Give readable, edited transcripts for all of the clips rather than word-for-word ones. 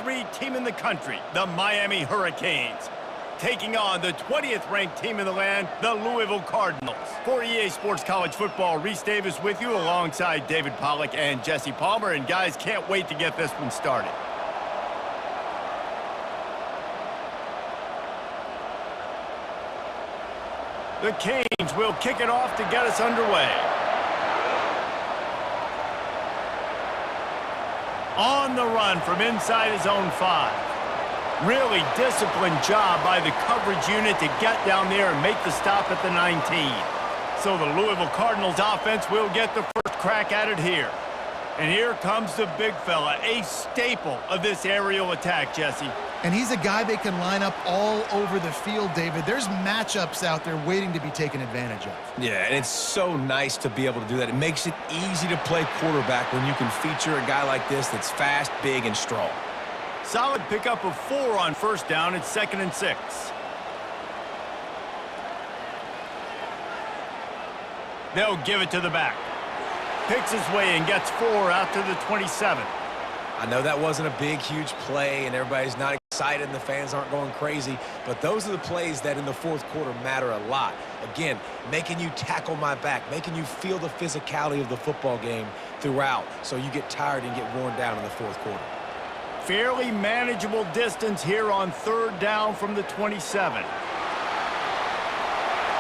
3 team in the country, the Miami Hurricanes, taking on the 20th ranked team in the land, the Louisville Cardinals. For EA Sports College Football, Reese Davis with you alongside David Pollack and Jesse Palmer. And guys, can't wait to get this one started. The Canes will kick it off to get us underway. On the run from inside his own 5. Really disciplined job by the coverage unit to get down there and make the stop at the 19. So the Louisville Cardinals offense will get the first crack at it here. And here comes the big fella, a staple of this aerial attack, Jesse. And he's a guy they can line up all over the field, David. There's matchups out there waiting to be taken advantage of. Yeah, and it's so nice to be able to do that. It makes it easy to play quarterback when you can feature a guy like this that's fast, big, and strong. Solid pickup of 4 on first down. It's 2nd and 6. They'll give it to the back. Picks his way and gets 4 out to the 27. I know that wasn't a big, huge play, and everybody's not excited and the fans aren't going crazy, but those are the plays that in the fourth quarter matter a lot. Again, making you tackle my back, making you feel the physicality of the football game throughout so you get tired and get worn down in the fourth quarter. Fairly manageable distance here on 3rd down from the 27.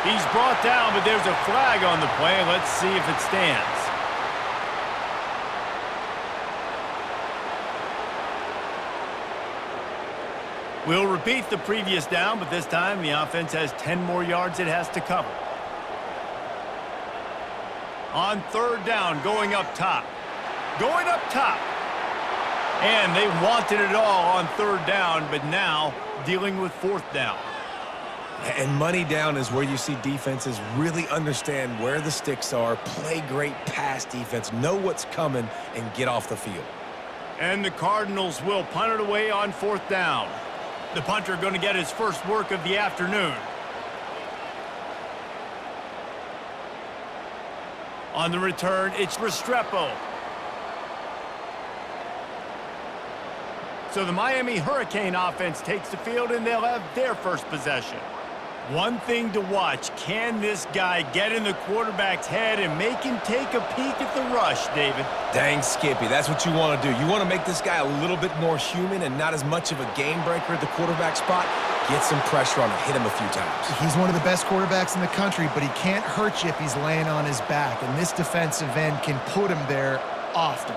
He's brought down, but there's a flag on the play. Let's see if it stands. We'll repeat the previous down, but this time the offense has 10 more yards it has to cover. On 3rd down, going up top. Going up top. And they wanted it all on 3rd down, but now dealing with 4th down. And money down is where you see defenses really understand where the sticks are, play great pass defense, know what's coming, and get off the field. And the Cardinals will punt it away on 4th down. The punter going to get his first work of the afternoon. On the return, it's Restrepo. So the Miami Hurricane offense takes the field, and they'll have their first possession. One thing to watch, can this guy get in the quarterback's head and make him take a peek at the rush, David? Dang, Skippy, that's what you want to do. You want to make this guy a little bit more human and not as much of a game breaker at the quarterback spot. Get some pressure on him, hit him a few times. He's one of the best quarterbacks in the country, but he can't hurt you if he's laying on his back, and this defensive end can put him there often.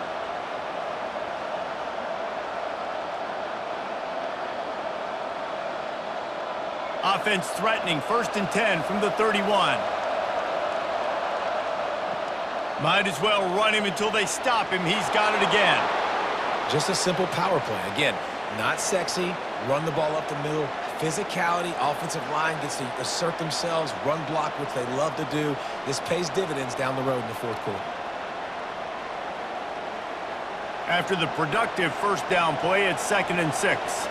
Offense threatening, 1st and 10 from the 31. Might as well run him until they stop him. He's got it again. Just a simple power play. Again, not sexy, run the ball up the middle. Physicality, offensive line gets to assert themselves, run block, which they love to do. This pays dividends down the road in the fourth quarter. After the productive 1st down play, it's 2nd and 6.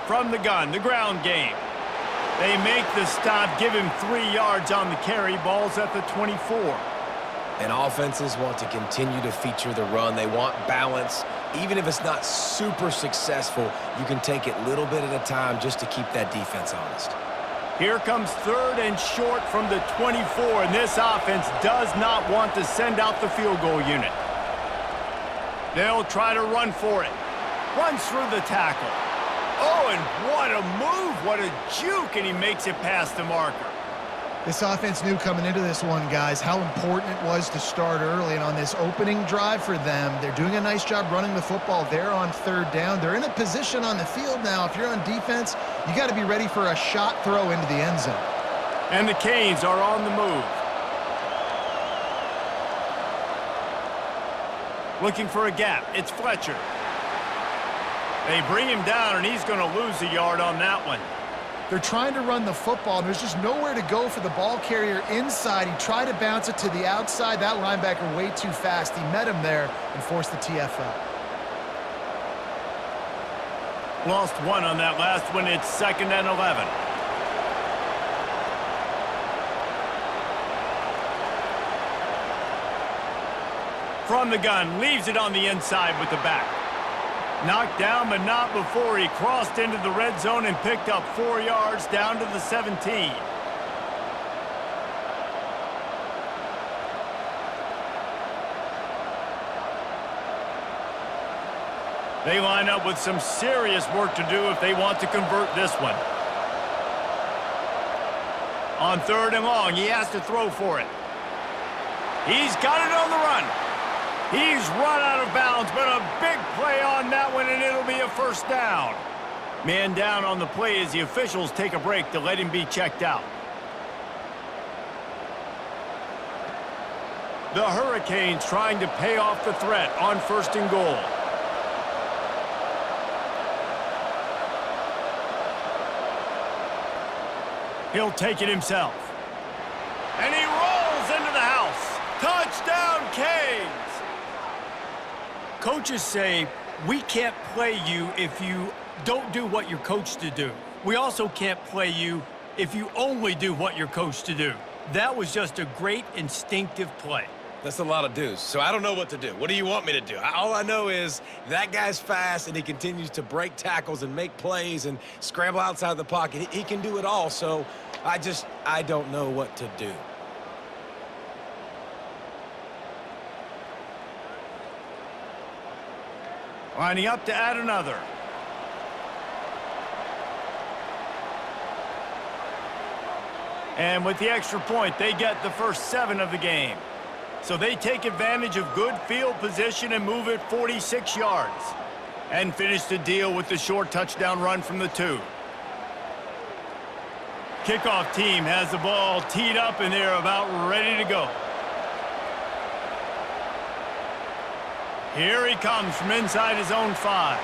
From the gun, the ground game. They make the stop, give him 3 yards on the carry. Ball's at the 24. And offenses want to continue to feature the run. They want balance. Even if it's not super successful, you can take it little bit at a time just to keep that defense honest. Here comes 3rd and short from the 24, and this offense does not want to send out the field goal unit. They'll try to run for it. Runs through the tackle. Oh, and what a move, what a juke, and he makes it past the marker. This offense knew coming into this one, guys, how important it was to start early, and on this opening drive for them, they're doing a nice job running the football there on 3rd down. They're in a position on the field now. If you're on defense, you got to be ready for a shot throw into the end zone. And the Canes are on the move. Looking for a gap. It's Fletcher. They bring him down, and he's going to lose a yard on that one. They're trying to run the football. There's just nowhere to go for the ball carrier inside. He tried to bounce it to the outside. That linebacker way too fast. He met him there and forced the TFL. Lost 1 on that last one. It's 2nd and 11. From the gun, leaves it on the inside with the back. Knocked down, but not before he crossed into the red zone and picked up 4 yards down to the 17. They line up with some serious work to do if they want to convert this one. On 3rd and long, he has to throw for it. He's got it on the run. He's run out of bounds, but a big play on that one, and it'll be a first down. Man down on the play as the officials take a break to let him be checked out. The Hurricanes trying to pay off the threat on 1st and goal. He'll take it himself. And he rolls into the house. Touchdown, Canes! Coaches say, we can't play you if you don't do what you're coached to do. We also can't play you if you only do what you're coached to do. That was just a great instinctive play. That's a lot of do's, so I don't know what to do. What do you want me to do? All I know is that guy's fast, and he continues to break tackles and make plays and scramble outside the pocket. He can do it all, so I don't know what to do. Lining up to add another. And with the extra point, they get the first 7 of the game. So they take advantage of good field position and move it 46 yards. And finish the deal with the short touchdown run from the 2. Kickoff team has the ball teed up, and they're about ready to go. Here he comes from inside his own 5.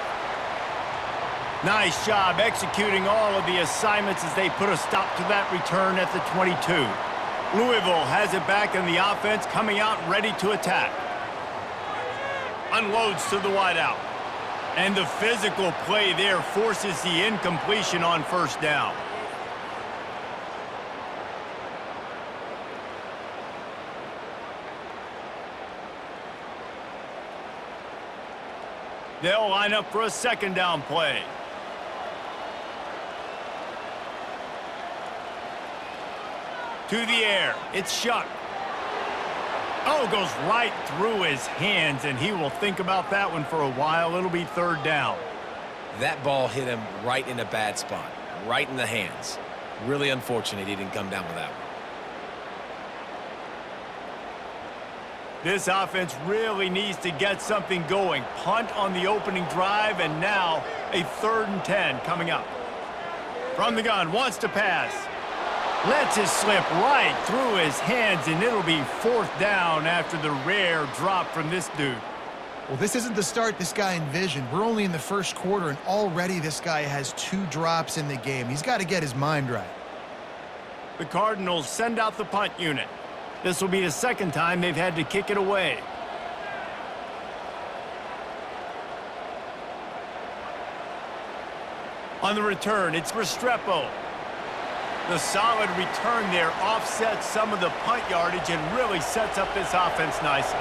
Nice job executing all of the assignments as they put a stop to that return at the 22. Louisville has it back in the offense, coming out ready to attack. Unloads to the wideout. And the physical play there forces the incompletion on 1st down. They'll line up for a 2nd down play. To the air. It's Shuck. Oh, goes right through his hands, and he will think about that one for a while. It'll be 3rd down. That ball hit him right in a bad spot, right in the hands. Really unfortunate he didn't come down with that one. This offense really needs to get something going. Punt on the opening drive, and now a 3rd and 10 coming up. From the gun, wants to pass. Lets it slip right through his hands, and it'll be 4th down after the rare drop from this dude. Well, this isn't the start this guy envisioned. We're only in the 1st quarter, and already this guy has 2 drops in the game. He's got to get his mind right. The Cardinals send out the punt unit. This will be the 2nd time they've had to kick it away. On the return, it's Restrepo. The solid return there offsets some of the punt yardage and really sets up this offense nicely.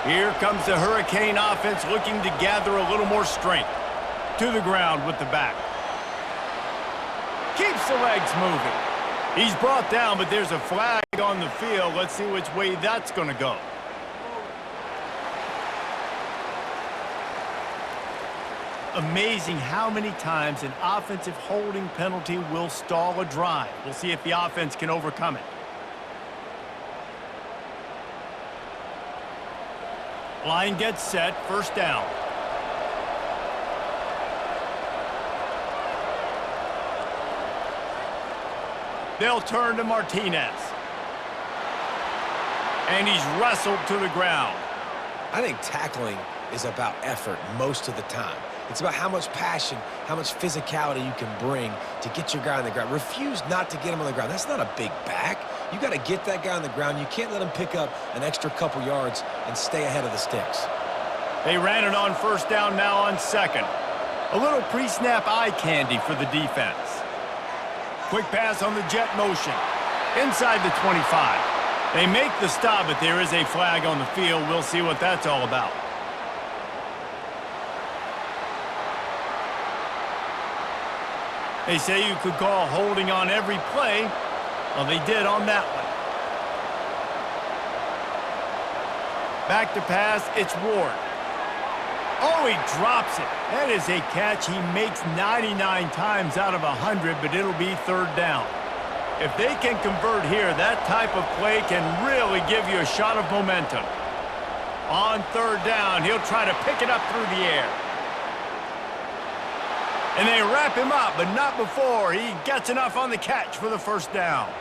Here comes the Hurricane offense looking to gather a little more strength. To the ground with the back. Keeps the legs moving. He's brought down, but there's a flag on the field. Let's see which way that's going to go. Amazing how many times an offensive holding penalty will stall a drive. We'll see if the offense can overcome it. Line gets set, 1st down. They'll turn to Martinez. And he's wrestled to the ground. I think tackling is about effort most of the time. It's about how much passion, how much physicality you can bring to get your guy on the ground. Refuse not to get him on the ground. That's not a big back. You got to get that guy on the ground. You can't let him pick up an extra couple yards and stay ahead of the sticks. They ran it on 1st down, now on 2nd. A little pre-snap eye candy for the defense. Quick pass on the jet motion. Inside the 25. They make the stop, but there is a flag on the field. We'll see what that's all about. They say you could call holding on every play. Well, they did on that one. Back to pass, it's Ward. Oh, he drops it. That is a catch he makes 99 times out of 100, but it'll be third down. If they can convert here, that type of play can really give you a shot of momentum. On third down, he'll try to pick it up through the air. And they wrap him up, but not before he gets enough on the catch for the first down.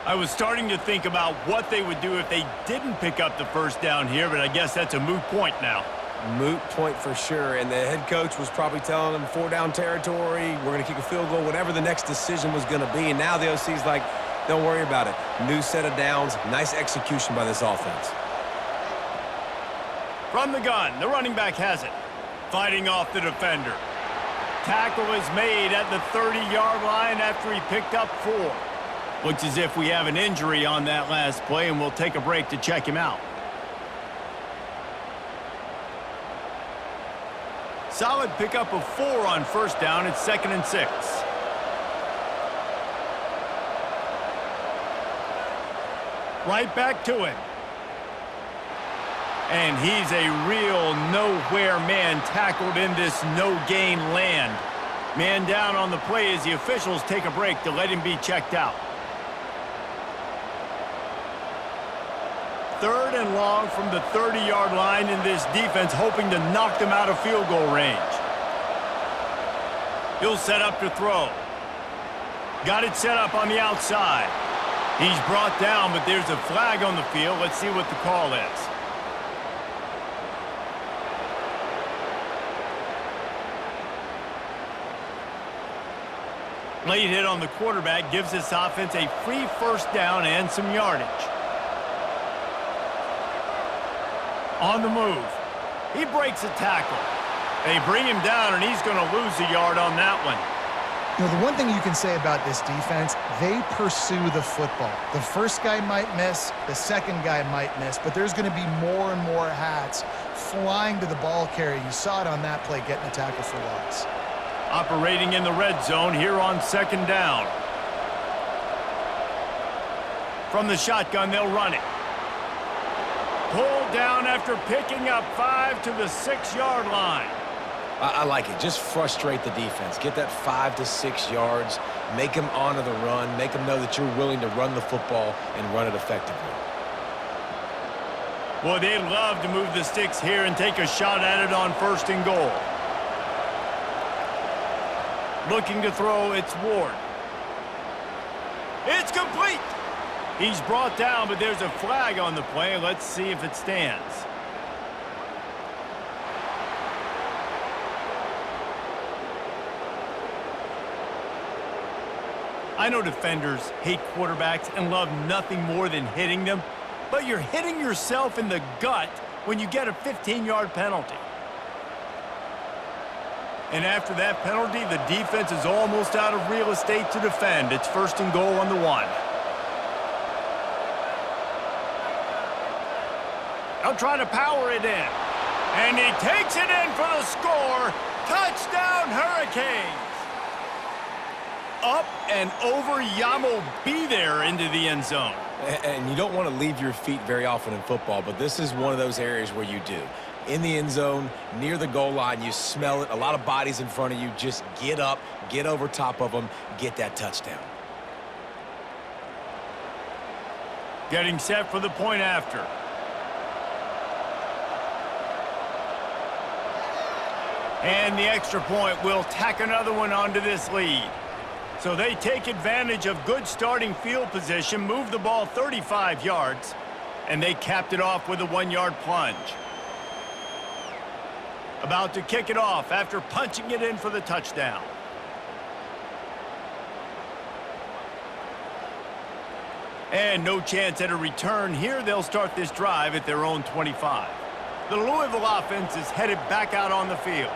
I was starting to think about what they would do if they didn't pick up the first down here, but I guess that's a moot point now. Moot point for sure, and the head coach was probably telling them 4-down territory, we're going to kick a field goal, whatever the next decision was going to be, and now the OC's like, don't worry about it. New set of downs, nice execution by this offense. From the gun, the running back has it. Fighting off the defender. Tackle is made at the 30-yard line after he picked up 4. Looks as if we have an injury on that last play, and we'll take a break to check him out. Solid pickup of 4 on first down. It's 2nd and 6. Right back to him. And he's a real nowhere man tackled in this no-gain land. Man down on the play as the officials take a break to let him be checked out. 3rd and long from the 30-yard line in this defense, hoping to knock them out of field goal range. He'll set up to throw. Got it set up on the outside. He's brought down, but there's a flag on the field. Let's see what the call is. Late hit on the quarterback gives this offense a free first down and some yardage. On the move. He breaks a tackle. They bring him down, and he's going to lose a yard on that one. You know, the one thing you can say about this defense, they pursue the football. The first guy might miss, the second guy might miss, but there's going to be more and more hats flying to the ball carrier. You saw it on that play, getting a tackle for loss. Operating in the red zone here on 2nd down. From the shotgun, they'll run it. Pulled down after picking up 5 to the 6-yard line. I like it. Just frustrate the defense. Get that 5 to 6 yards. Make them honor the run. Make them know that you're willing to run the football and run it effectively. Boy, they'd love to move the sticks here and take a shot at it on 1st and goal. Looking to throw, it's Ward. It's complete! He's brought down, but there's a flag on the play. Let's see if it stands. I know defenders hate quarterbacks and love nothing more than hitting them, but you're hitting yourself in the gut when you get a 15-yard penalty. And after that penalty, the defense is almost out of real estate to defend. It's 1st and goal on the 1. They'll try to power it in. And he takes it in for the score. Touchdown, Hurricanes. Up and over, Yamo be there into the end zone. And you don't want to leave your feet very often in football, but this is one of those areas where you do. In the end zone, near the goal line, you smell it. A lot of bodies in front of you. Just get up, get over top of them, get that touchdown. Getting set for the point after. And the extra point will tack another one onto this lead. So they take advantage of good starting field position, move the ball 35 yards, and they capped it off with a 1-yard plunge. About to kick it off after punching it in for the touchdown. And no chance at a return here. They'll start this drive at their own 25. The Louisville offense is headed back out on the field.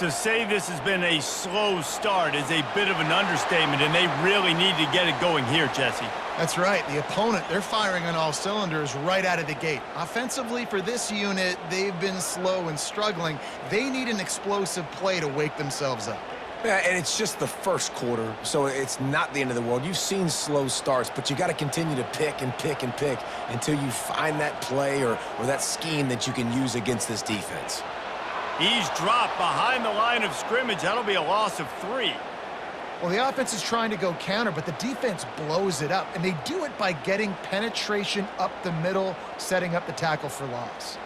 To say this has been a slow start is a bit of an understatement, and they really need to get it going here, Jesse. That's right. The opponent, they're firing on all cylinders right out of the gate. Offensively, for this unit, they've been slow and struggling. They need an explosive play to wake themselves up. Yeah, and it's just the first quarter, so it's not the end of the world. You've seen slow starts, but you got to continue to pick and pick and pick until you find that play or that scheme that you can use against this defense. He's dropped behind the line of scrimmage. That'll be a loss of 3. Well, the offense is trying to go counter, but the defense blows it up, and they do it by getting penetration up the middle, setting up the tackle for loss.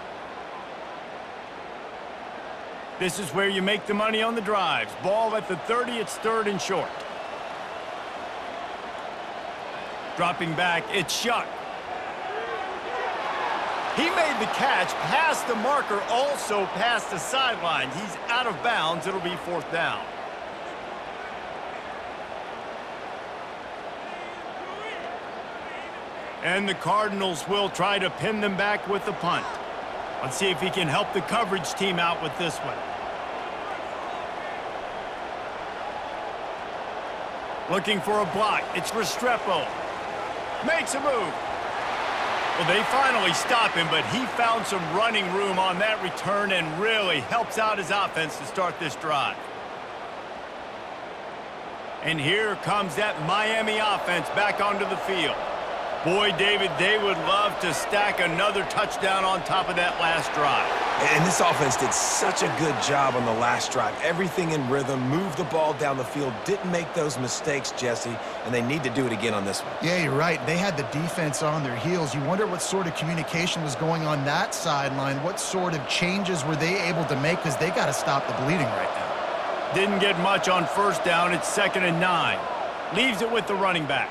This is where you make the money on the drives. Ball at the 30, it's 3rd and short. Dropping back, it's Shuck. He made the catch, past the marker, also past the sideline. He's out of bounds. It'll be 4th down. And the Cardinals will try to pin them back with the punt. Let's see if he can help the coverage team out with this one. Looking for a block. It's Restrepo. Makes a move. Well, they finally stop him, but he found some running room on that return and really helps out his offense to start this drive. And here comes that Miami offense back onto the field. Boy, David, they would love to stack another touchdown on top of that last drive. And this offense did such a good job on the last drive. Everything in rhythm, moved the ball down the field, didn't make those mistakes, Jesse, and they need to do it again on this one. Yeah, you're right. They had the defense on their heels. You wonder what sort of communication was going on that sideline. What sort of changes were they able to make, because they got to stop the bleeding right now. Didn't get much on 1st down. It's 2nd and 9. Leaves it with the running back.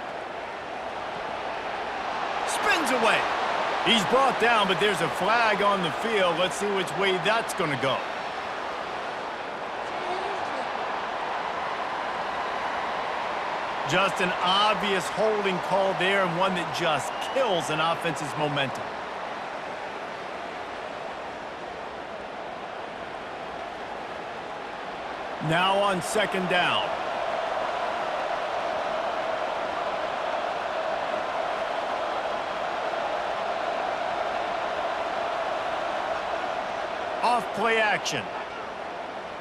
Spins away. He's brought down, but there's a flag on the field. Let's see which way that's going to go. Just an obvious holding call there, and one that just kills an offense's momentum. Now on 2nd down. Off play action.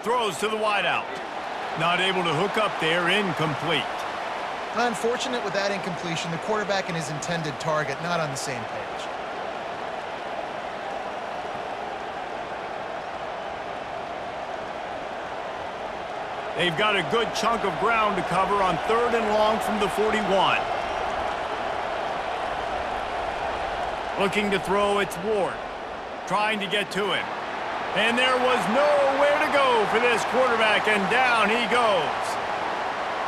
Throws to the wideout. Not able to hook up there, incomplete. Unfortunate with that incompletion. The quarterback and his intended target not on the same page. They've got a good chunk of ground to cover on 3rd and long from the 41. Looking to throw, it's Ward. Trying to get to him. And there was nowhere to go for this quarterback, and down he goes.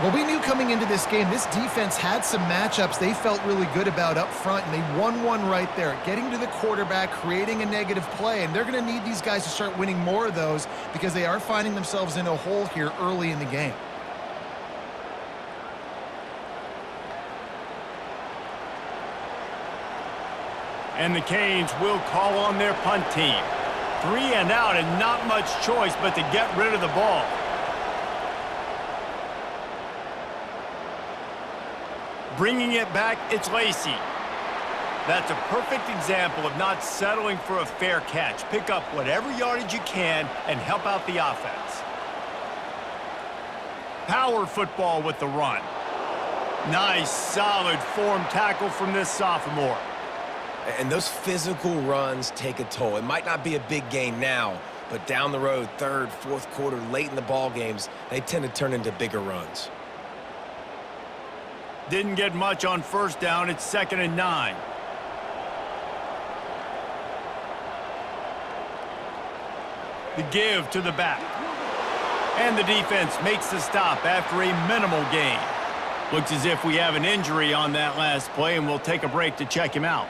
Well, we knew coming into this game, this defense had some matchups they felt really good about up front, and they won one right there, getting to the quarterback, creating a negative play, and they're going to need these guys to start winning more of those because they are finding themselves in a hole here early in the game. And the Canes will call on their punt team. 3 and out, and not much choice but to get rid of the ball. Bringing it back, it's Lacey. That's a perfect example of not settling for a fair catch. Pick up whatever yardage you can and help out the offense. Power football with the run. Nice, solid form tackle from this sophomore. And those physical runs take a toll. It might not be a big gain now, but down the road, 3rd, 4th quarter, late in the ball games, they tend to turn into bigger runs. Didn't get much on 1st down. It's 2nd and 9. The give to the back. And the defense makes the stop after a minimal gain. Looks as if we have an injury on that last play, and we'll take a break to check him out.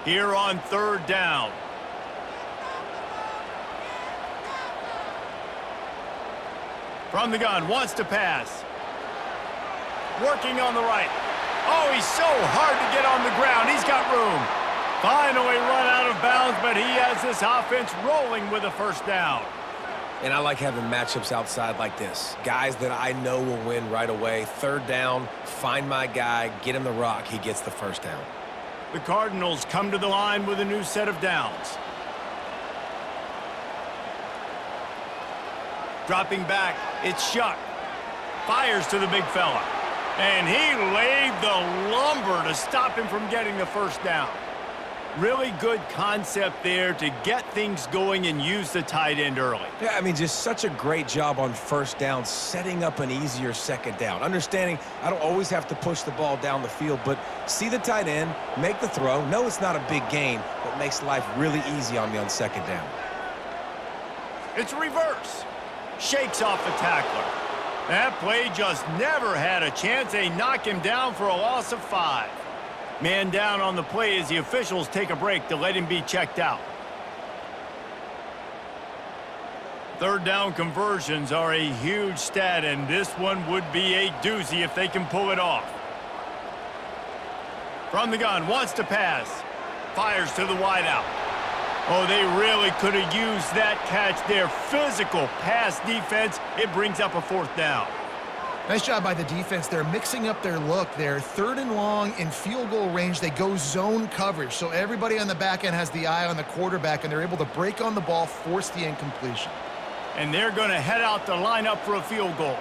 Here on 3rd down. From the gun, wants to pass. Working on the right. Oh, he's so hard to get on the ground. He's got room. Finally run out of bounds, but he has this offense rolling with a first down. And I like having matchups outside like this. Guys that I know will win right away. Third down, find my guy, get him the rock, he gets the first down. The Cardinals come to the line with a new set of downs. Dropping back, it's Shuck. Fires to the big fella. And he laid the lumber to stop him from getting the first down. Really good concept there to get things going and use the tight end early. Yeah, I mean, just such a great job on first down, setting up an easier second down. Understanding I don't always have to push the ball down the field, but see the tight end, make the throw. No, it's not a big gain, but makes life really easy on me on second down. It's a reverse. Shakes off the tackler. That play just never had a chance. They knock him down for a loss of 5. Man down on the play as the officials take a break to let him be checked out. Third down conversions are a huge stat, and this one would be a doozy if they can pull it off. From the gun, wants to pass. Fires to the wideout. Oh, they really could have used that catch there. Physical pass defense. It brings up a fourth down. Nice job by the defense. They're mixing up their look. They're third and long in field goal range. They go zone coverage, so everybody on the back end has the eye on the quarterback, and they're able to break on the ball, force the incompletion. And they're going to head out the lineup for a field goal.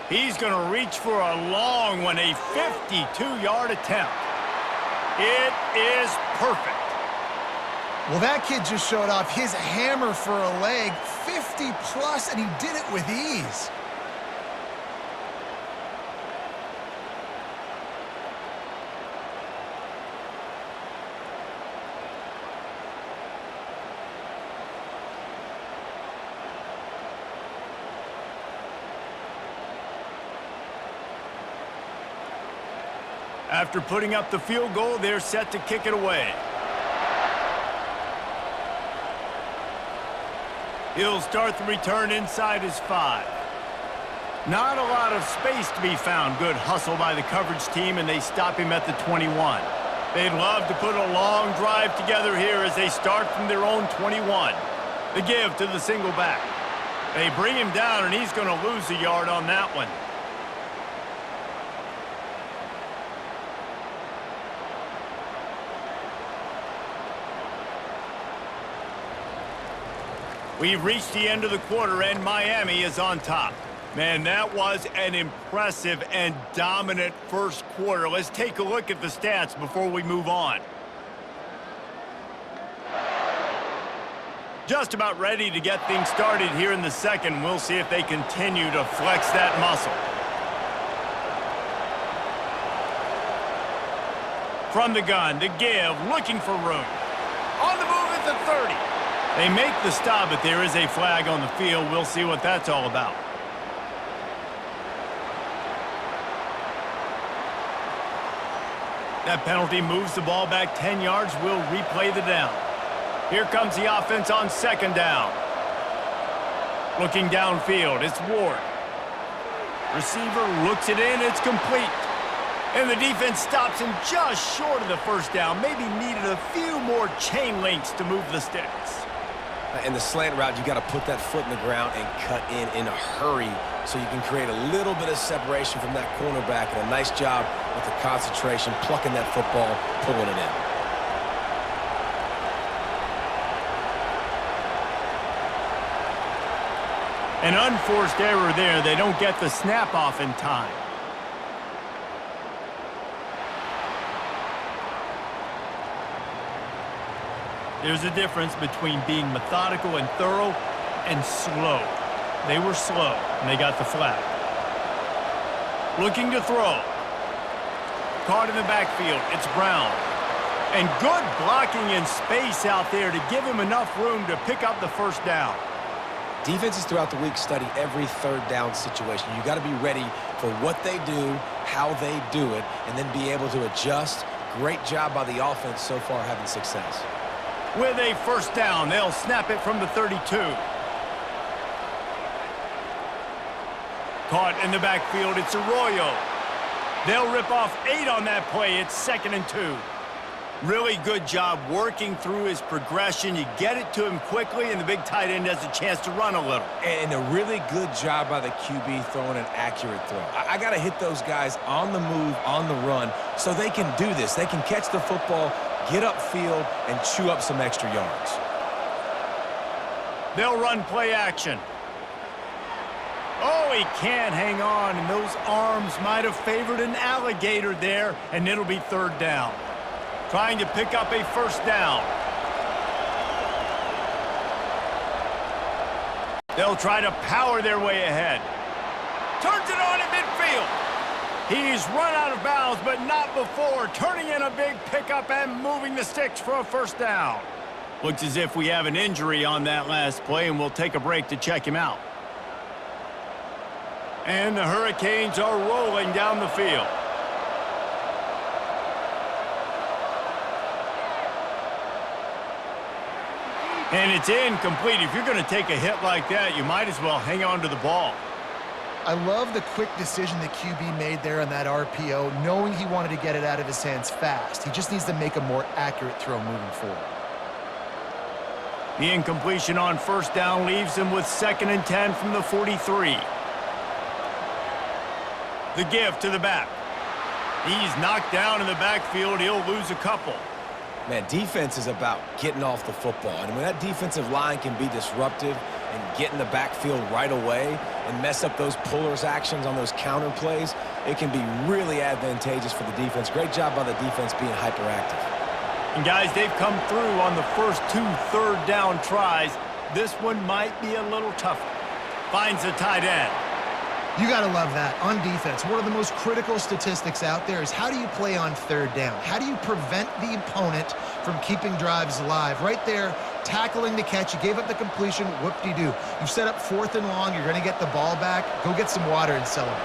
He's going to reach for a long one, a 52-yard attempt. It is perfect. Well, that kid just showed off his hammer for a leg, 50-plus, and he did it with ease. After putting up the field goal, they're set to kick it away. He'll start the return inside his 5. Not a lot of space to be found. Good hustle by the coverage team, and they stop him at the 21. They'd love to put a long drive together here as they start from their own 21. The give to the single back. They bring him down, and he's going to lose a yard on that one. We've reached the end of the quarter, and Miami is on top. Man, that was an impressive and dominant first quarter. Let's take a look at the stats before we move on. Just about ready to get things started here in the second. We'll see if they continue to flex that muscle. From the gun, the give, looking for room. On the move at the 30. They make the stop, but there is a flag on the field. We'll see what that's all about. That penalty moves the ball back 10 yards. We'll replay the down. Here comes the offense on second down. Looking downfield, it's Ward. Receiver looks it in, it's complete. And the defense stops him just short of the first down. Maybe needed a few more chain links to move the sticks. In the slant route, you got to put that foot in the ground and cut in a hurry so you can create a little bit of separation from that cornerback. And a nice job with the concentration, plucking that football, pulling it in. An unforced error there. They don't get the snap off in time. There's a difference between being methodical and thorough and slow. They were slow, and they got the flag. Looking to throw. Caught in the backfield. It's Brown. And good blocking in space out there to give him enough room to pick up the first down. Defenses throughout the week study every third down situation. You got to be ready for what they do, how they do it, and then be able to adjust. Great job by the offense so far having success. With a first down, they'll snap it from the 32. Caught in the backfield, it's Arroyo. They'll rip off 8 on that play. It's 2nd and 2. Really good job working through his progression. You get it to him quickly, and the big tight end has a chance to run a little. And a really good job by the QB throwing an accurate throw. I got to hit those guys on the move, on the run, so they can do this. They can catch the football, get upfield, and chew up some extra yards. They'll run play action. Oh, he can't hang on, and those arms might have favored an alligator there, and it'll be third down. Trying to pick up a first down. They'll try to power their way ahead. Turns it on in midfield. He's run out of bounds, but not before. Turning in a big pickup and moving the sticks for a first down. Looks as if we have an injury on that last play, and we'll take a break to check him out. And the Hurricanes are rolling down the field. And it's incomplete. If you're going to take a hit like that, you might as well hang on to the ball. I love the quick decision the QB made there on that RPO, knowing he wanted to get it out of his hands fast. He just needs to make a more accurate throw moving forward. The incompletion on first down leaves him with 2nd and 10 from the 43. The give to the back. He's knocked down in the backfield. He'll lose a couple. Man, defense is about getting off the football. And when that defensive line can be disruptive and get in the backfield right away and mess up those pullers actions on those counter plays, it can be really advantageous for the defense. Great job by the defense being hyperactive. And guys, they've come through on the first 2 third-down tries. This one might be a little tougher. Finds the tight end. You got to love that. On defense, one of the most critical statistics out there is how do you play on third down? How do you prevent the opponent from keeping drives alive? Right there, tackling the catch. You gave up the completion. Whoop-de-doo. You've set up 4th and long. You're going to get the ball back. Go get some water and celebrate.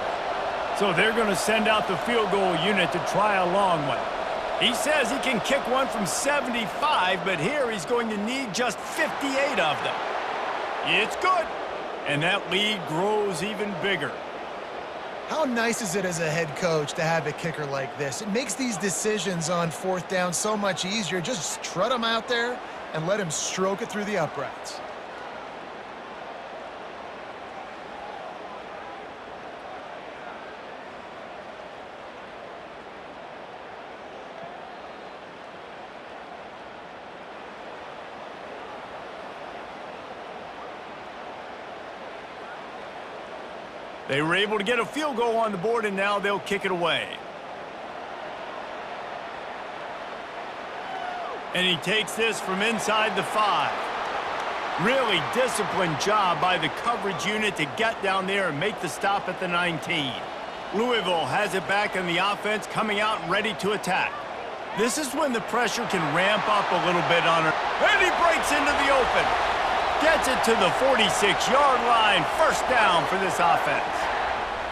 So they're going to send out the field goal unit to try a long one. He says he can kick one from 75, but here he's going to need just 58 of them. It's good. And that lead grows even bigger. How nice is it as a head coach to have a kicker like this? It makes these decisions on 4th down so much easier. Just trot him out there and let him stroke it through the uprights. They were able to get a field goal on the board, and now they'll kick it away. And he takes this from inside the 5. Really disciplined job by the coverage unit to get down there and make the stop at the 19. Louisville has it back in the offense, coming out ready to attack. This is when the pressure can ramp up a little bit on her. And he breaks into the open. Gets it to the 46-yard line. First down for this offense.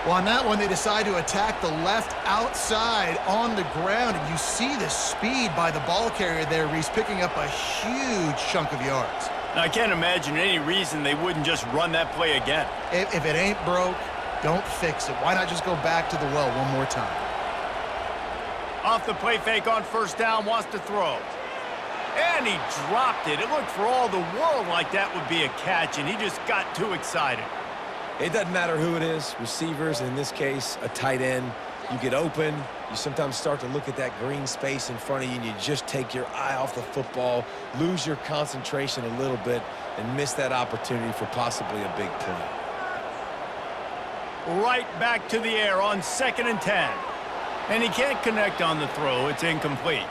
Well, on that one, they decide to attack the left outside on the ground, and you see the speed by the ball carrier there. He's picking up a huge chunk of yards. Now, I can't imagine any reason they wouldn't just run that play again. If it ain't broke, don't fix it. Why not just go back to the well one more time? Off the play fake on first down, wants to throw. And he dropped it. It looked for all the world like that would be a catch, and he just got too excited. It doesn't matter who it is, receivers, in this case, a tight end. You get open, you sometimes start to look at that green space in front of you, and you just take your eye off the football, lose your concentration a little bit, and miss that opportunity for possibly a big play. Right back to the air on 2nd and 10. And he can't connect on the throw. It's incomplete.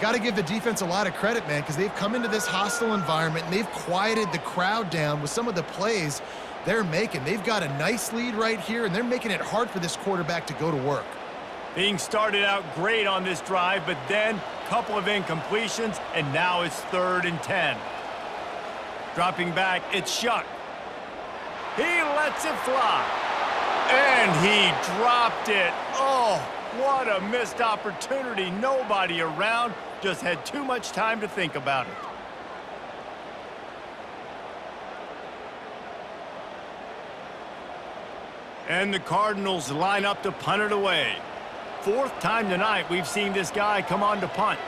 Got to give the defense a lot of credit, man, because they've come into this hostile environment and they've quieted the crowd down with some of the plays they're making. They've got a nice lead right here, and they're making it hard for this quarterback to go to work. Being started out great on this drive, but then a couple of incompletions, and now it's 3rd and 10. Dropping back, it's Shuck. He lets it fly. And he dropped it. Oh, what a missed opportunity. Nobody around. Just had too much time to think about it. And the Cardinals line up to punt it away. 4th time tonight we've seen this guy come on to punt.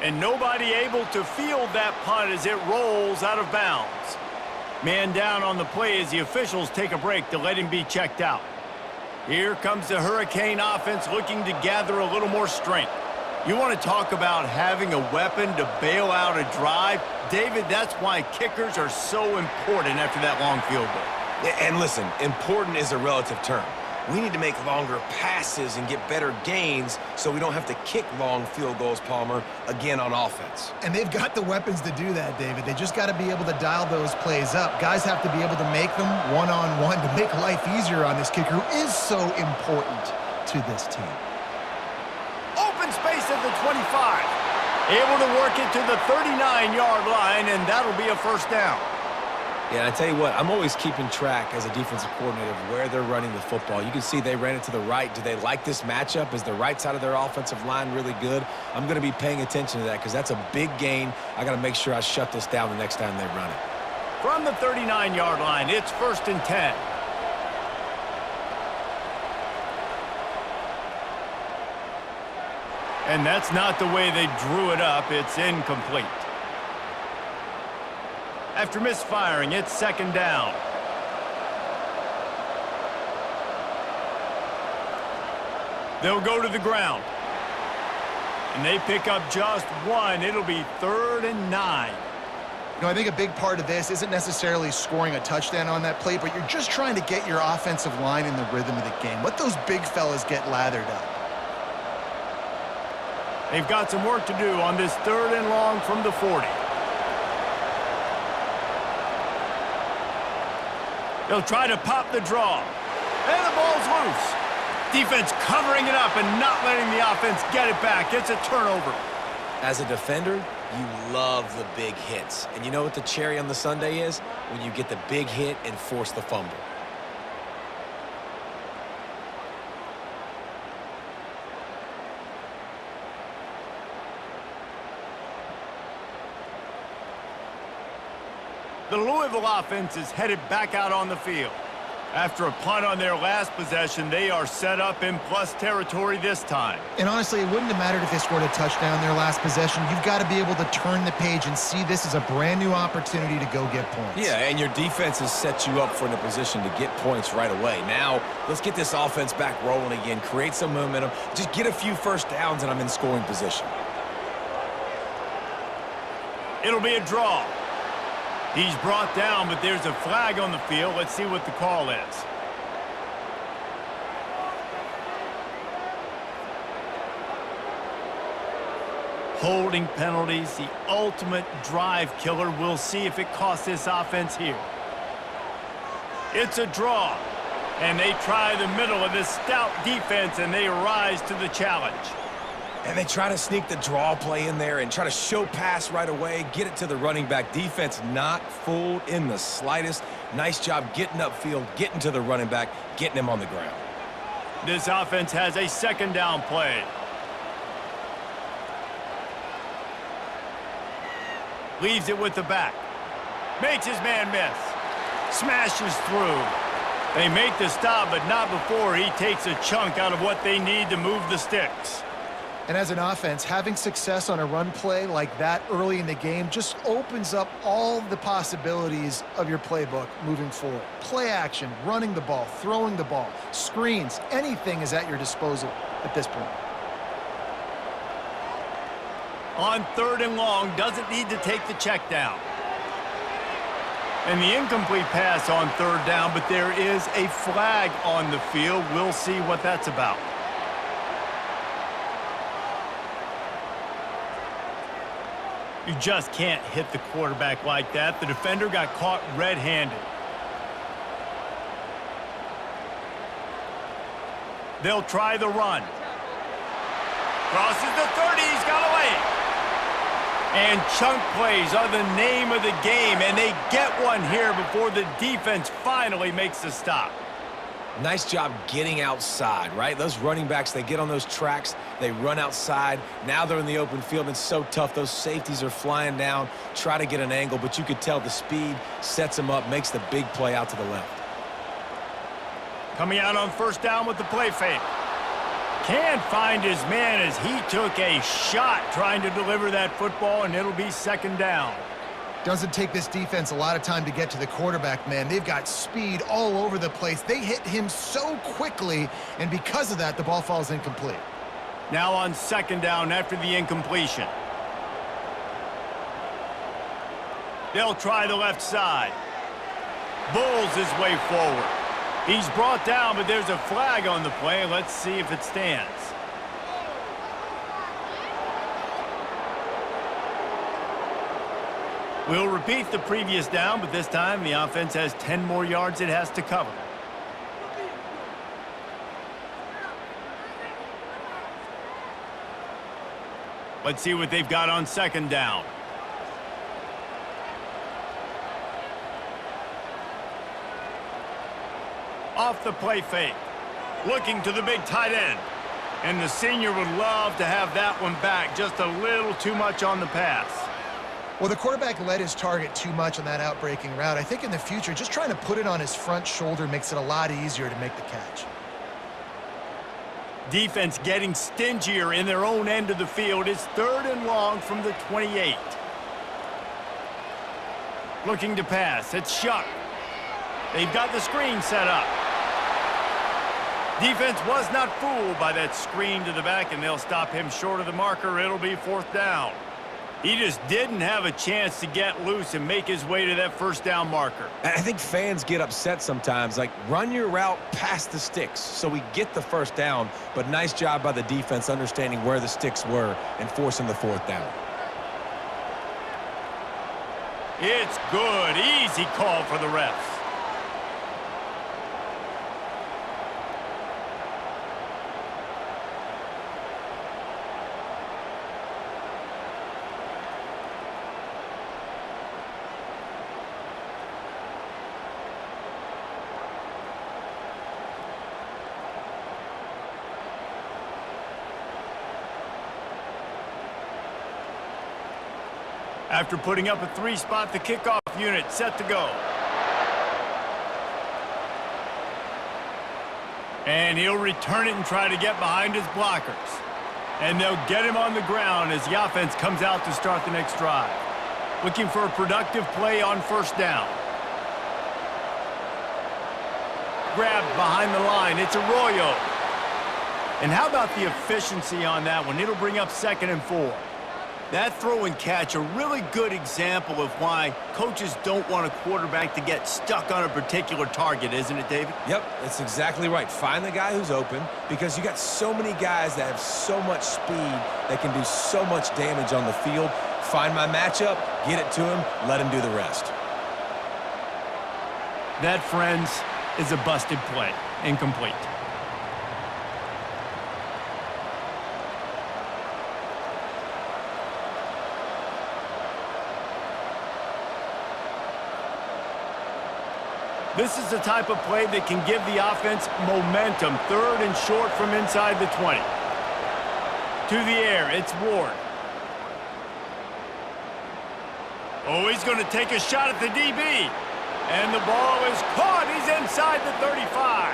And nobody able to field that punt as it rolls out of bounds. Man down on the play as the officials take a break to let him be checked out. Here comes the Hurricane offense looking to gather a little more strength. You want to talk about having a weapon to bail out a drive? David, that's why kickers are so important after that long field goal. And listen, important is a relative term. We need to make longer passes and get better gains so we don't have to kick long field goals, Palmer, again on offense. And they've got the weapons to do that, David. They just got to be able to dial those plays up. Guys have to be able to make them one-on-one to make life easier on this kicker who is so important to this team. Open space at the 25. Able to work it to the 39-yard line, and that'll be a first down. Yeah, and I tell you what, I'm always keeping track as a defensive coordinator of where they're running the football. You can see they ran it to the right. Do they like this matchup? Is the right side of their offensive line really good? I'm going to be paying attention to that because that's a big gain. I got to make sure I shut this down the next time they run it. From the 39-yard line, it's 1st and 10. And that's not the way they drew it up. It's incomplete. After misfiring, it's 2nd down. They'll go to the ground. And they pick up just one. It'll be 3rd and 9. You know, I think a big part of this isn't necessarily scoring a touchdown on that play, but you're just trying to get your offensive line in the rhythm of the game. Let those big fellas get lathered up. They've got some work to do on this 3rd and long from the 40. They'll try to pop the draw. And the ball's loose. Defense covering it up and not letting the offense get it back. It's a turnover. As a defender, you love the big hits. And you know what the cherry on the sundae is? When you get the big hit and force the fumble. The Louisville offense is headed back out on the field. After a punt on their last possession, they are set up in plus territory this time. And honestly, it wouldn't have mattered if they scored a touchdown their last possession. You've got to be able to turn the page and see this as a brand new opportunity to go get points. Yeah, and your defense has set you up for a position to get points right away. Now, let's get this offense back rolling again, create some momentum, just get a few first downs, and I'm in scoring position. It'll be a draw. He's brought down, but there's a flag on the field. Let's see what the call is. Holding penalties, the ultimate drive killer. We'll see if it costs this offense here. It's a draw, and they try the middle of this stout defense, and they rise to the challenge. And they try to sneak the draw play in there and try to show pass right away, get it to the running back. Defense not fooled in the slightest. Nice job getting upfield, getting to the running back, getting him on the ground. This offense has a 2nd down play. Leaves it with the back. Makes his man miss. Smashes through. They make the stop, but not before he takes a chunk out of what they need to move the sticks. And as an offense, having success on a run play like that early in the game just opens up all the possibilities of your playbook moving forward. Play action, running the ball, throwing the ball, screens, anything is at your disposal at this point. On 3rd and long, doesn't need to take the check down. And the incomplete pass on 3rd down, but there is a flag on the field. We'll see what that's about. You just can't hit the quarterback like that. The defender got caught red-handed. They'll try the run. Crosses the 30, he's got away. And chunk plays are the name of the game, and they get one here before the defense finally makes the stop. Nice job getting outside, right? Those running backs, they get on those tracks, they run outside. Now they're in the open field. It's so tough. Those safeties are flying down, try to get an angle, but you could tell the speed sets them up, makes the big play out to the left. Coming out on 1st down with the play fake. Can't find his man as he took a shot trying to deliver that football, and it'll be second down. Doesn't take this defense a lot of time to get to the quarterback, man. They've got speed all over the place. They hit him so quickly, and because of that, the ball falls incomplete. Now on second down after the incompletion. They'll try the left side. Bulls his way forward. He's brought down, but there's a flag on the play. Let's see if it stands. We'll repeat the previous down, but this time the offense has 10 more yards it has to cover. Let's see what they've got on second down. Off the play fake. Looking to the big tight end. And the senior would love to have that one back. Just a little too much on the pass. Well, the quarterback led his target too much on that outbreaking route. I think in the future, just trying to put it on his front shoulder makes it a lot easier to make the catch. Defense getting stingier in their own end of the field. It's third and long from the 28. Looking to pass. It's Shuck. They've got the screen set up. Defense was not fooled by that screen to the back, and they'll stop him short of the marker. It'll be fourth down. He just didn't have a chance to get loose and make his way to that first down marker. I think fans get upset sometimes. Like, run your route past the sticks so we get the first down, but nice job by the defense understanding where the sticks were and forcing the fourth down. It's good. Easy call for the refs. After putting up a three-spot, the kickoff unit set to go. And he'll return it and try to get behind his blockers. And they'll get him on the ground as the offense comes out to start the next drive. Looking for a productive play on first down. Grabbed behind the line. It's Arroyo. And how about the efficiency on that one? It'll bring up second and 4. That throw and catch, a really good example of why coaches don't want a quarterback to get stuck on a particular target, isn't it, David? Yep, that's exactly right. Find the guy who's open because you got so many guys that have so much speed that can do so much damage on the field. Find my matchup, get it to him, let him do the rest. That, friends, is a busted play. Incomplete. This is the type of play that can give the offense momentum. Third and short from inside the 20. To the air, it's Ward. Oh, he's going to take a shot at the DB. And the ball is caught. He's inside the 35.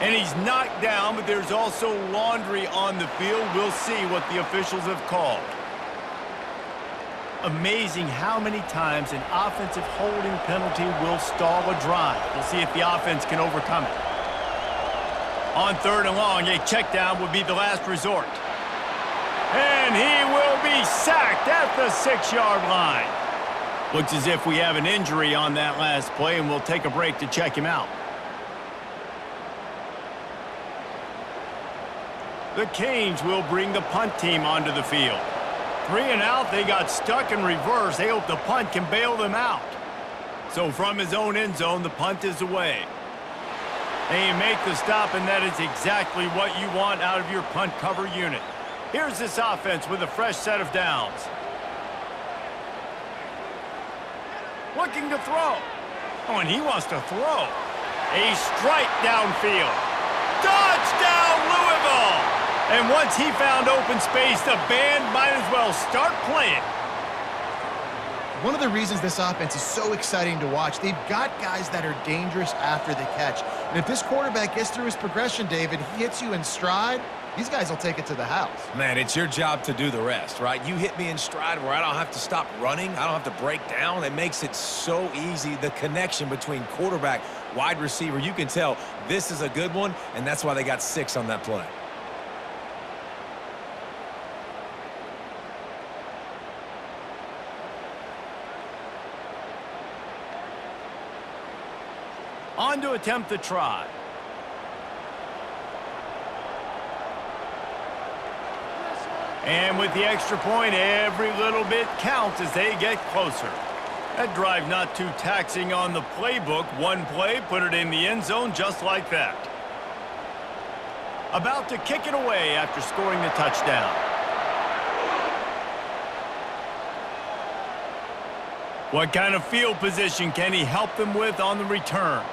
And he's knocked down, but there's also laundry on the field. We'll see what the officials have called. Amazing how many times an offensive holding penalty will stall a drive. We'll see if the offense can overcome it. On third and long, a check down would be the last resort. And he will be sacked at the 6-yard line. Looks as if we have an injury on that last play, and we'll take a break to check him out. The Canes will bring the punt team onto the field. 3 and out, they got stuck in reverse. They hope the punt can bail them out. So from his own end zone, the punt is away. They make the stop, and that is exactly what you want out of your punt cover unit. Here's this offense with a fresh set of downs. Looking to throw. Oh, and he wants to throw. A strike downfield. Touchdown, Louisville! And once he found open space, the band might as well start playing. One of the reasons this offense is so exciting to watch, they've got guys that are dangerous after the catch. And if this quarterback gets through his progression, David, he hits you in stride, these guys will take it to the house. Man, it's your job to do the rest, right? You hit me in stride where I don't have to stop running. I don't have to break down. It makes it so easy. The connection between quarterback, wide receiver, you can tell this is a good one, and that's why they got 6 on that play. On to attempt the try. And with the extra point, every little bit counts as they get closer. That drive not too taxing on the playbook. One play, put it in the end zone just like that. About to kick it away after scoring the touchdown. What kind of field position can he help them with on the return?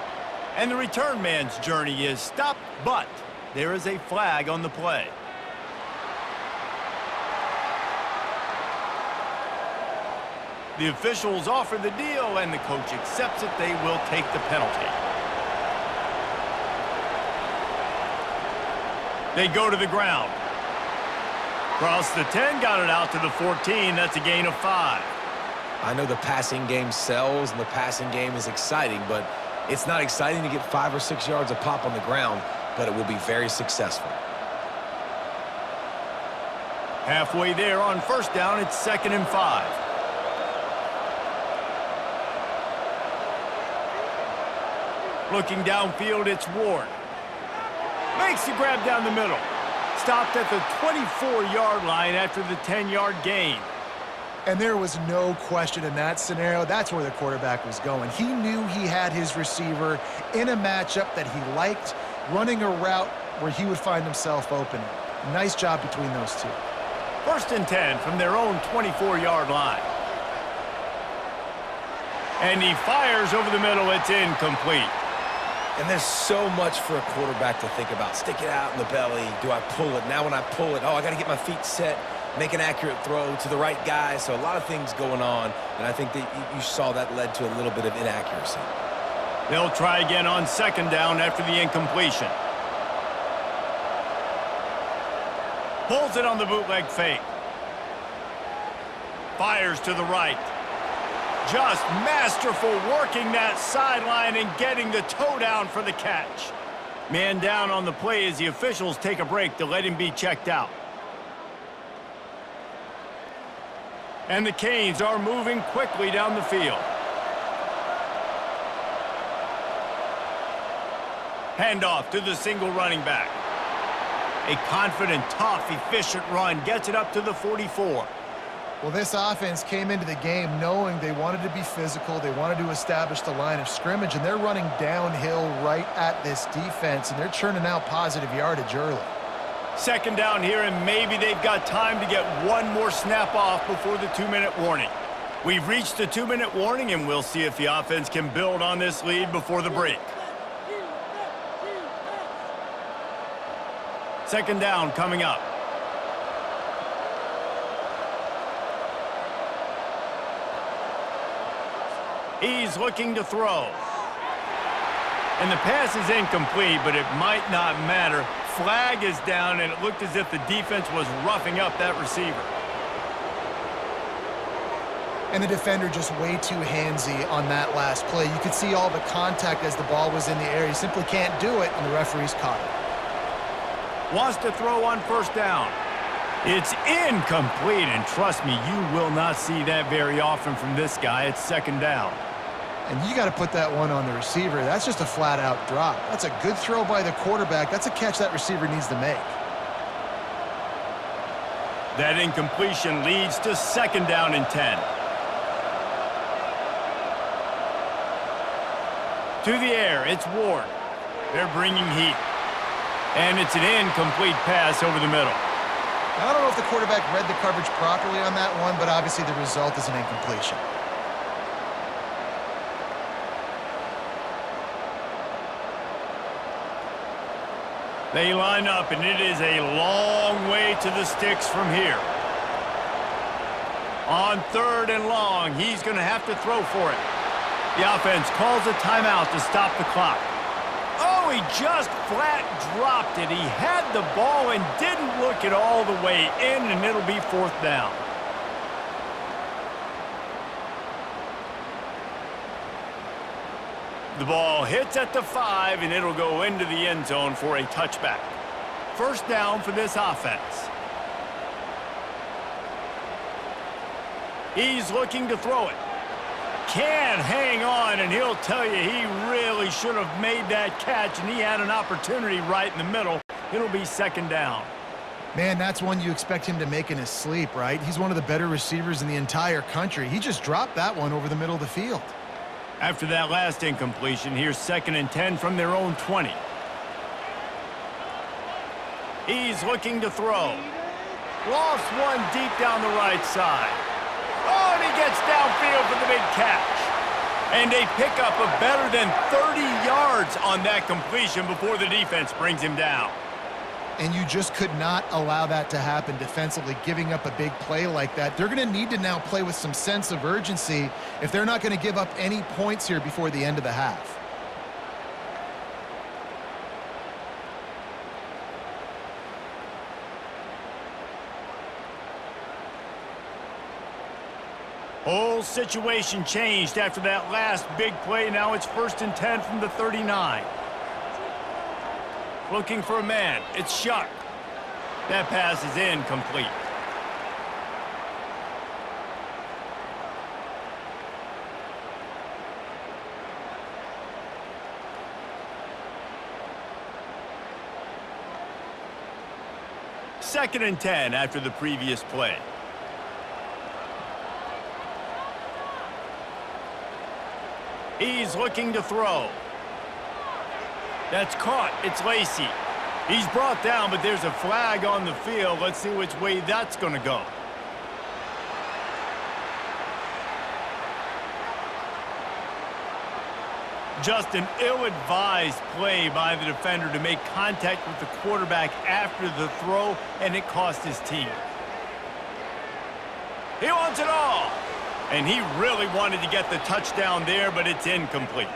And the return man's journey is stopped, but there is a flag on the play. The officials offer the deal, and the coach accepts it. They will take the penalty. They go to the ground. Cross the 10, got it out to the 14. That's a gain of 5. I know the passing game sells, and the passing game is exciting, but it's not exciting to get 5 or 6 yards a pop on the ground, but it will be very successful. Halfway there on first down, it's 2nd and 5. Looking downfield, it's Ward. Makes the grab down the middle. Stopped at the 24-yard line after the 10-yard gain. And there was no question in that scenario. That's where the quarterback was going. He knew he had his receiver in a matchup that he liked, running a route where he would find himself open. Nice job between those two. 1st and 10 from their own 24-yard line. And he fires over the middle. It's incomplete. And there's so much for a quarterback to think about. Stick it out in the belly. Do I pull it? Now when I pull it, I got to get my feet set, make an accurate throw to the right guy. So a lot of things going on, and I think that you saw that led to a little bit of inaccuracy. They'll try again on 2nd down after the incompletion. Pulls it on the bootleg fake. Fires to the right. Just masterful working that sideline and getting the toe down for the catch. Man down on the play as the officials take a break to let him be checked out. And the Canes are moving quickly down the field. Handoff to the single running back. A confident, tough, efficient run gets it up to the 44. Well, this offense came into the game knowing they wanted to be physical, they wanted to establish the line of scrimmage, and they're running downhill right at this defense, and they're churning out positive yardage early. 2nd down here, and maybe they've got time to get one more snap off before the 2-minute warning. We've reached the 2-minute warning, and we'll see if the offense can build on this lead before the break. 2nd down coming up. He's looking to throw. And the pass is incomplete, but it might not matter. Flag is down, and it looked as if the defense was roughing up that receiver. And the defender just way too handsy on that last play. You could see all the contact as the ball was in the air. He simply can't do it, and the referee's caught it. Wants to throw on 1st down. It's incomplete, and trust me, you will not see that very often from this guy. It's 2nd down. And you got to put that one on the receiver. That's just a flat-out drop. That's a good throw by the quarterback. That's a catch that receiver needs to make. That incompletion leads to 2nd down and 10. To the air, it's Ward. They're bringing heat. And it's an incomplete pass over the middle. Now, I don't know if the quarterback read the coverage properly on that one, but obviously the result is an incompletion. They line up, and it is a long way to the sticks from here. On 3rd and long, he's going to have to throw for it. The offense calls a timeout to stop the clock. Oh, he just flat dropped it. He had the ball and didn't look it all the way in, and it'll be fourth down. The ball hits at the 5, and it'll go into the end zone for a touchback. First down for this offense. He's looking to throw it. Can hang on, and he'll tell you he really should have made that catch, and he had an opportunity right in the middle. It'll be second down. Man, that's one you expect him to make in his sleep, right? He's one of the better receivers in the entire country. He just dropped that one over the middle of the field. After that last incompletion, here's 2nd and 10 from their own 20. He's looking to throw. Lost one deep down the right side. Oh, and he gets downfield for the big catch. And they pick up a better than 30 yards on that completion before the defense brings him down. And you just could not allow that to happen defensively, giving up a big play like that. They're going to need to now play with some sense of urgency if they're not going to give up any points here before the end of the half. Whole situation changed after that last big play. Now it's 1st and 10 from the 39. Looking for a man. It's Shuck. That pass is incomplete. Second and 10 after the previous play. He's looking to throw. That's caught. It's Lacey. He's brought down, but there's a flag on the field. Let's see which way that's going to go. Just an ill-advised play by the defender to make contact with the quarterback after the throw, and it cost his team. He wants it all. And he really wanted to get the touchdown there, but it's incomplete.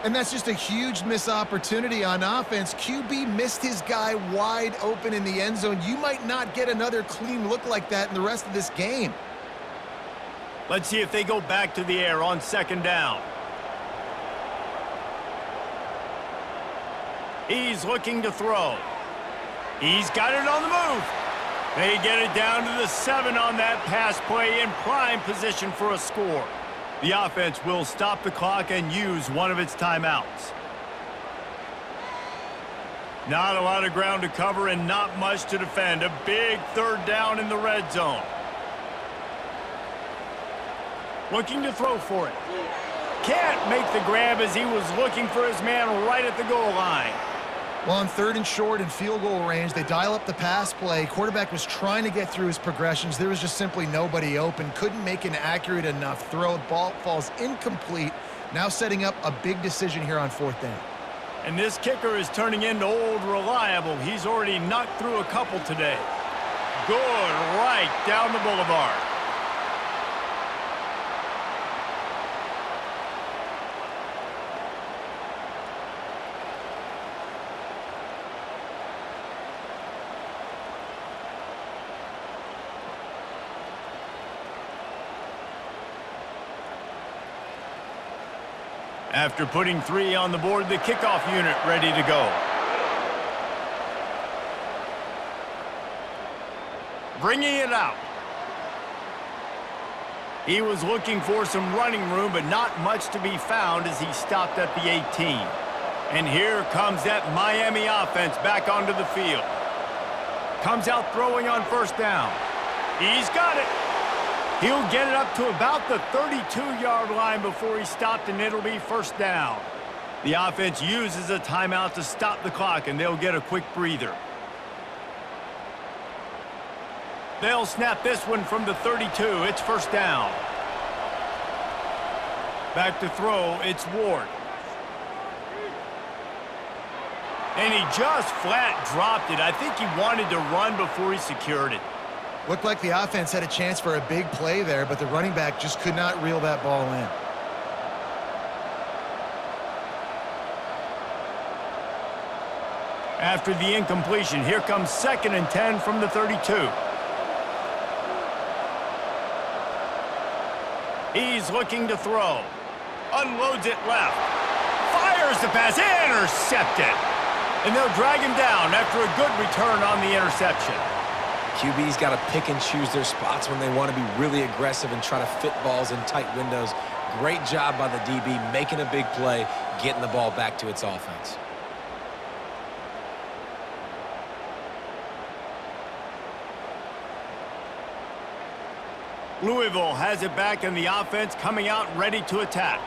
And that's just a huge missed opportunity on offense. QB missed his guy wide open in the end zone. You might not get another clean look like that in the rest of this game. Let's see if they go back to the air on 2nd down. He's looking to throw. He's got it on the move. They get it down to the 7 on that pass play in prime position for a score. The offense will stop the clock and use one of its timeouts. Not a lot of ground to cover and not much to defend. A big 3rd down in the red zone. Looking to throw for it. Can't make the grab as he was looking for his man right at the goal line. Well, on 3rd and short and field goal range, they dial up the pass play. Quarterback was trying to get through his progressions. There was just simply nobody open. Couldn't make an accurate enough throw. Ball falls incomplete. Now setting up a big decision here on 4th down. And this kicker is turning into old reliable. He's already knocked through a couple today. Good right down the boulevard. After putting 3 on the board, the kickoff unit ready to go. Bringing it out. He was looking for some running room, but not much to be found as he stopped at the 18. And here comes that Miami offense back onto the field. Comes out throwing on 1st down. He's got it. He'll get it up to about the 32-yard line before he stopped, and it'll be 1st down. The offense uses a timeout to stop the clock, and they'll get a quick breather. They'll snap this one from the 32. It's 1st down. Back to throw. It's Ward. And he just flat dropped it. I think he wanted to run before he secured it. Looked like the offense had a chance for a big play there, but the running back just could not reel that ball in. After the incompletion, here comes 2nd and 10 from the 32. He's looking to throw. Unloads it left. Fires the pass. Intercepted. And they'll drag him down after a good return on the interception. QB's got to pick and choose their spots when they want to be really aggressive and try to fit balls in tight windows. Great job by the DB making a big play, getting the ball back to its offense. Louisville has it back in the offense, coming out ready to attack.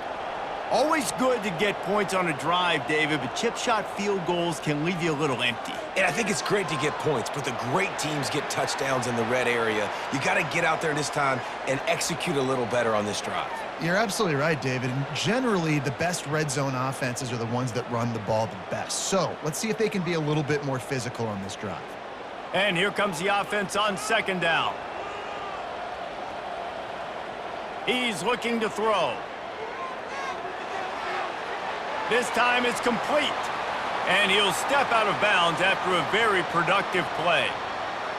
Always good to get points on a drive, David, but chip shot field goals can leave you a little empty. And I think it's great to get points, but the great teams get touchdowns in the red area. You got to get out there this time and execute a little better on this drive. You're absolutely right, David. And generally, the best red zone offenses are the ones that run the ball the best. So let's see if they can be a little bit more physical on this drive. And here comes the offense on 2nd down. He's looking to throw. This time it's complete. And he'll step out of bounds after a very productive play.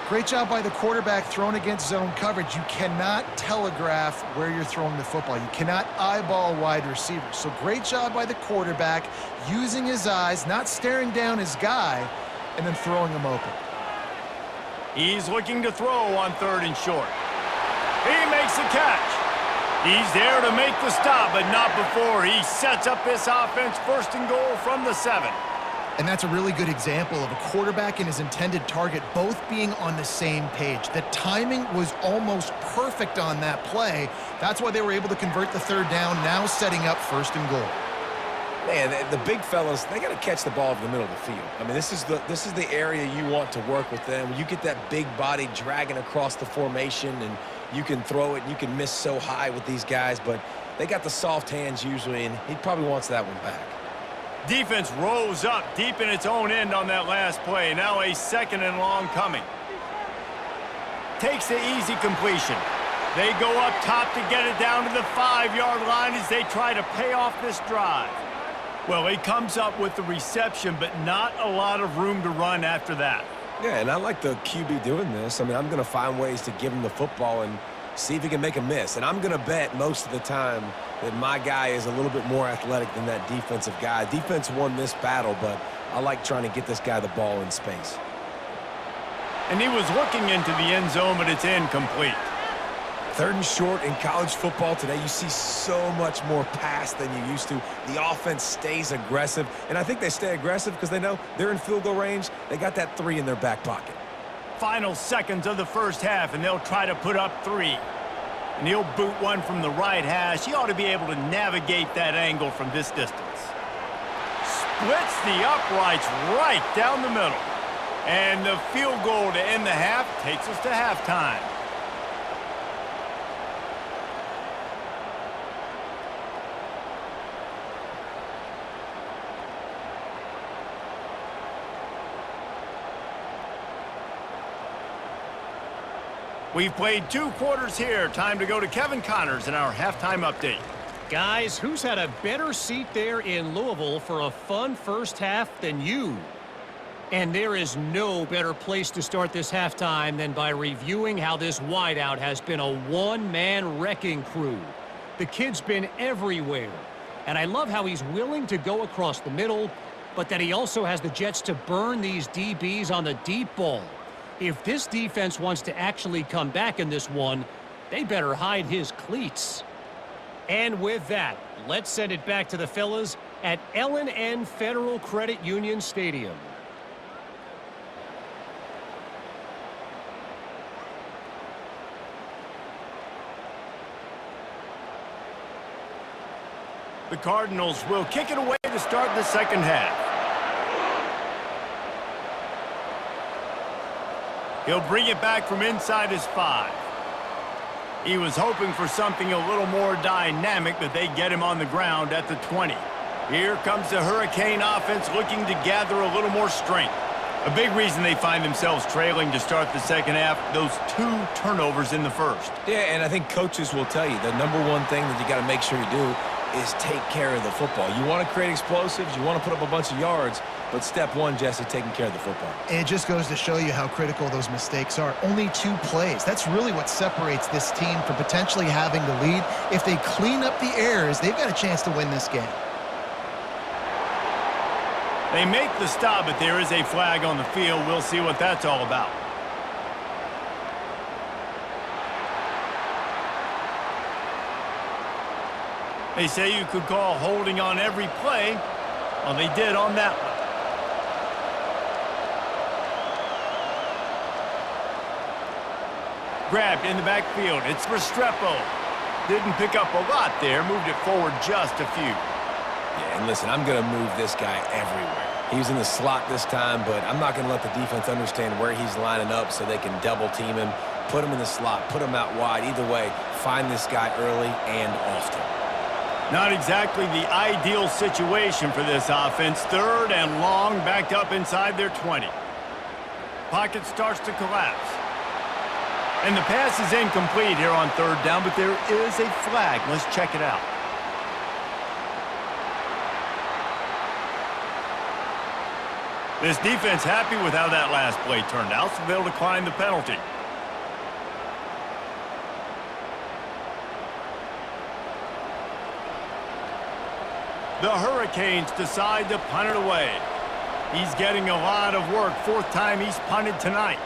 Great job by the quarterback throwing against zone coverage. You cannot telegraph where you're throwing the football. You cannot eyeball wide receivers. So great job by the quarterback using his eyes, not staring down his guy, and then throwing him open. He's looking to throw on 3rd and short. He makes the catch. He's there to make the stop, but not before he sets up this offense 1st and goal from the 7. And that's a really good example of a quarterback and his intended target both being on the same page. The timing was almost perfect on that play. That's why they were able to convert the 3rd down, now setting up 1st and goal. Man, the big fellas, they got to catch the ball in the middle of the field. I mean, this is the area you want to work with them. You get that big body dragging across the formation, and you can throw it, and you can miss so high with these guys, but they got the soft hands usually, and he probably wants that one back. Defense rose up deep in its own end on that last play. Now a 2nd and long coming. Takes the easy completion. They go up top to get it down to the 5-yard line as they try to pay off this drive. Well, he comes up with the reception, but not a lot of room to run after that. Yeah, and I like the QB doing this. I mean, I'm going to find ways to give him the football and see if he can make a miss. And I'm going to bet most of the time that my guy is a little bit more athletic than that defensive guy. Defense won this battle, but I like trying to get this guy the ball in space. And he was looking into the end zone, but it's incomplete. 3rd and short in college football today, you see so much more pass than you used to. The offense stays aggressive, and I think they stay aggressive because they know they're in field goal range. They got that 3 in their back pocket. Final seconds of the 1st half, and they'll try to put up 3. And he'll boot one from the right hash. He ought to be able to navigate that angle from this distance. Splits the uprights right down the middle. And the field goal to end the half takes us to halftime. We've played 2 quarters here. Time to go to Kevin Connors in our halftime update. Guys, who's had a better seat there in Louisville for a fun first half than you? And there is no better place to start this halftime than by reviewing how this wideout has been a one-man wrecking crew. The kid's been everywhere. And I love how he's willing to go across the middle, but that he also has the jets to burn these DBs on the deep ball. If this defense wants to actually come back in this one, they better hide his cleats. And with that, let's send it back to the fellas at L&N Federal Credit Union Stadium. The Cardinals will kick it away to start the 2nd half. He'll bring it back from inside his 5. He was hoping for something a little more dynamic, but they get him on the ground at the 20. Here comes the Hurricane offense looking to gather a little more strength. A big reason they find themselves trailing to start the 2nd half, those 2 turnovers in the 1st. Yeah, and I think coaches will tell you the number one thing that you got to make sure you do is take care of the football. You want to create explosives, you want to put up a bunch of yards, but step one, Jesse, taking care of the football. It just goes to show you how critical those mistakes are. Only 2 plays. That's really what separates this team from potentially having the lead. If they clean up the errors, they've got a chance to win this game. They make the stop, but there is a flag on the field. We'll see what that's all about. They say you could call holding on every play. Well, they did on that one. Grabbed in the backfield. It's Restrepo. Didn't pick up a lot there. Moved it forward just a few. Yeah, and listen, I'm going to move this guy everywhere. He's in the slot this time, but I'm not going to let the defense understand where he's lining up so they can double team him, put him in the slot, put him out wide. Either way, find this guy early and often. Not exactly the ideal situation for this offense. 3rd and long, backed up inside their 20. Pocket starts to collapse. And the pass is incomplete here on 3rd down, but there is a flag. Let's check it out. This defense happy with how that last play turned out, so they'll decline the penalty. The Hurricanes decide to punt it away. He's getting a lot of work. 4th time he's punted tonight.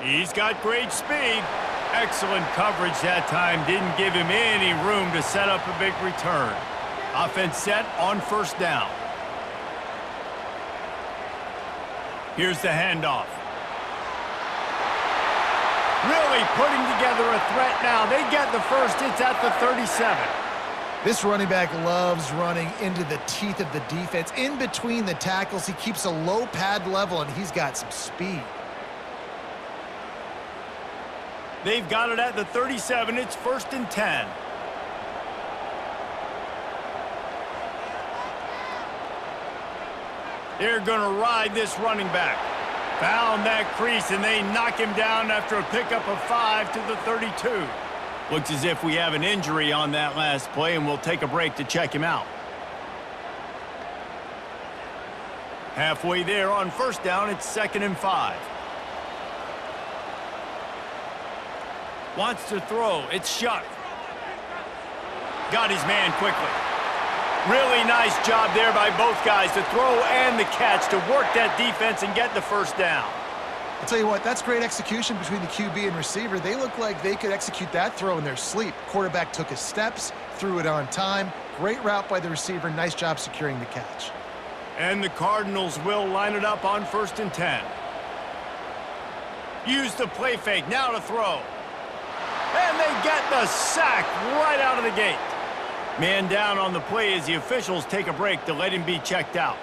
He's got great speed. Excellent coverage that time. Didn't give him any room to set up a big return. Offense set on 1st down. Here's the handoff. Really putting together a threat now. They get the first. It's at the 37. This running back loves running into the teeth of the defense. In between the tackles, he keeps a low pad level, and he's got some speed. They've got it at the 37. It's 1st and 10. They're going to ride this running back. Found that crease, and they knock him down after a pickup of 5 to the 32. Looks as if we have an injury on that last play, and we'll take a break to check him out. Halfway there on 1st down, it's 2nd and 5. Wants to throw. It's Shuck. Got his man quickly. Really nice job there by both guys to throw and the catch to work that defense and get the 1st down. I'll tell you what, that's great execution between the QB and receiver. They look like they could execute that throw in their sleep. Quarterback took his steps, threw it on time. Great route by the receiver. Nice job securing the catch. And the Cardinals will line it up on 1st and 10. Use the play fake. Now to throw. And they get the sack right out of the gate. Man down on the play as the officials take a break to let him be checked out.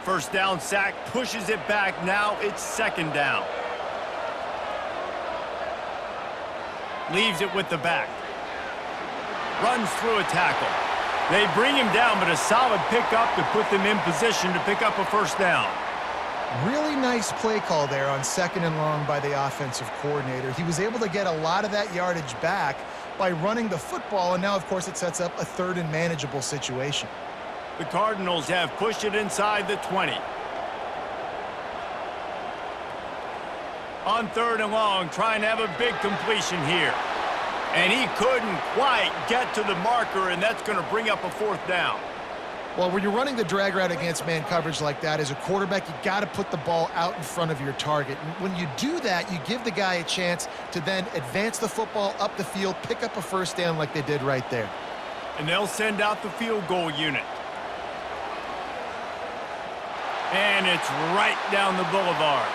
First down sack, pushes it back. Now it's 2nd down. Leaves it with the back. Runs through a tackle. They bring him down, but a solid pickup to put them in position to pick up a 1st down. Really nice play call there on 2nd and long by the offensive coordinator. He was able to get a lot of that yardage back by running the football, and now, of course, it sets up a 3rd and manageable situation. The Cardinals have pushed it inside the 20. On 3rd and long, trying to have a big completion here. And he couldn't quite get to the marker, and that's going to bring up a 4th down. Well, when you're running the drag route against man coverage like that, as a quarterback, you got to put the ball out in front of your target. And when you do that, you give the guy a chance to then advance the football up the field, pick up a 1st down like they did right there. And they'll send out the field goal unit. And it's right down the boulevard.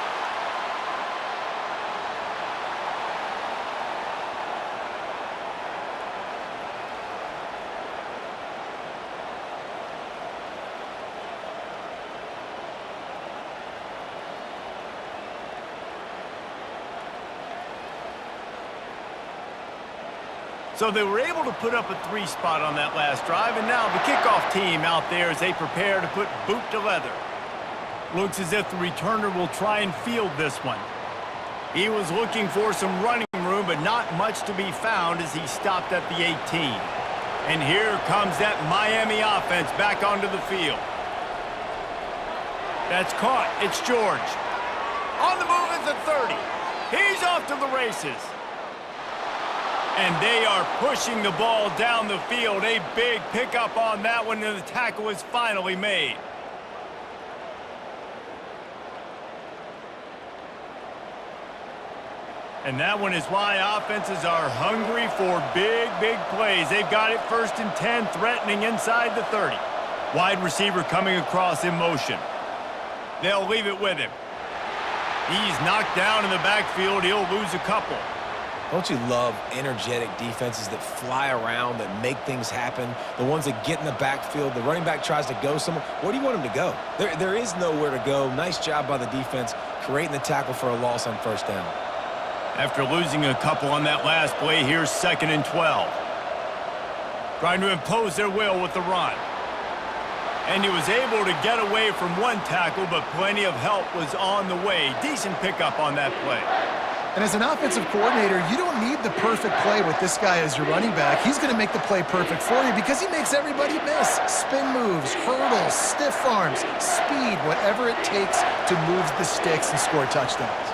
So they were able to put up a 3 spot on that last drive, and now the kickoff team out there as they prepare to put boot to leather. Looks as if the returner will try and field this one. He was looking for some running room, but not much to be found as he stopped at the 18. And here comes that Miami offense back onto the field. That's caught. It's George. On the move at the 30. He's off to the races. And they are pushing the ball down the field. A big pickup on that one, and the tackle is finally made. And that one is why offenses are hungry for big, big plays. They've got it 1st and 10, threatening inside the 30. Wide receiver coming across in motion. They'll leave it with him. He's knocked down in the backfield. He'll lose a couple. Don't you love energetic defenses that fly around, that make things happen? The ones that get in the backfield, the running back tries to go somewhere. Where do you want him to go? There is nowhere to go. Nice job by the defense creating the tackle for a loss on 1st down. After losing a couple on that last play, here's 2nd and 12. Trying to impose their will with the run. And he was able to get away from one tackle, but plenty of help was on the way. Decent pickup on that play. And as an offensive coordinator, you don't need the perfect play with this guy as your running back. He's going to make the play perfect for you because he makes everybody miss. Spin moves, hurdles, stiff arms, speed, whatever it takes to move the sticks and score touchdowns.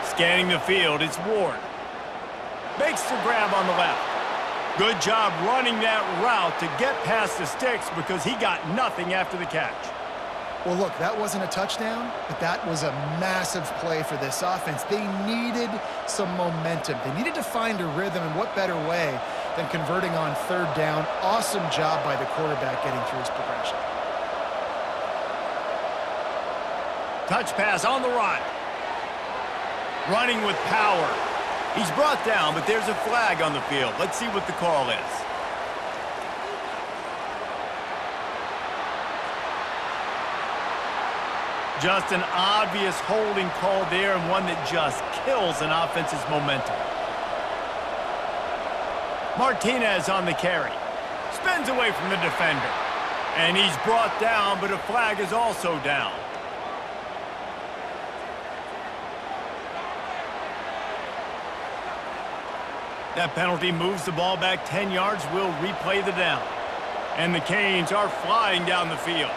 Scanning the field, it's Ward. Makes the grab on the left. Good job running that route to get past the sticks because he got nothing after the catch. Well, look, that wasn't a touchdown, but that was a massive play for this offense. They needed some momentum. They needed to find a rhythm, and what better way than converting on 3rd down. Awesome job by the quarterback getting through his progression. Touch pass on the run. Running with power. He's brought down, but there's a flag on the field. Let's see what the call is. Just an obvious holding call there, and one that just kills an offense's momentum. Martinez on the carry. Spins away from the defender. And he's brought down, but a flag is also down. That penalty moves the ball back 10 yards. We'll replay the down. And the Canes are flying down the field.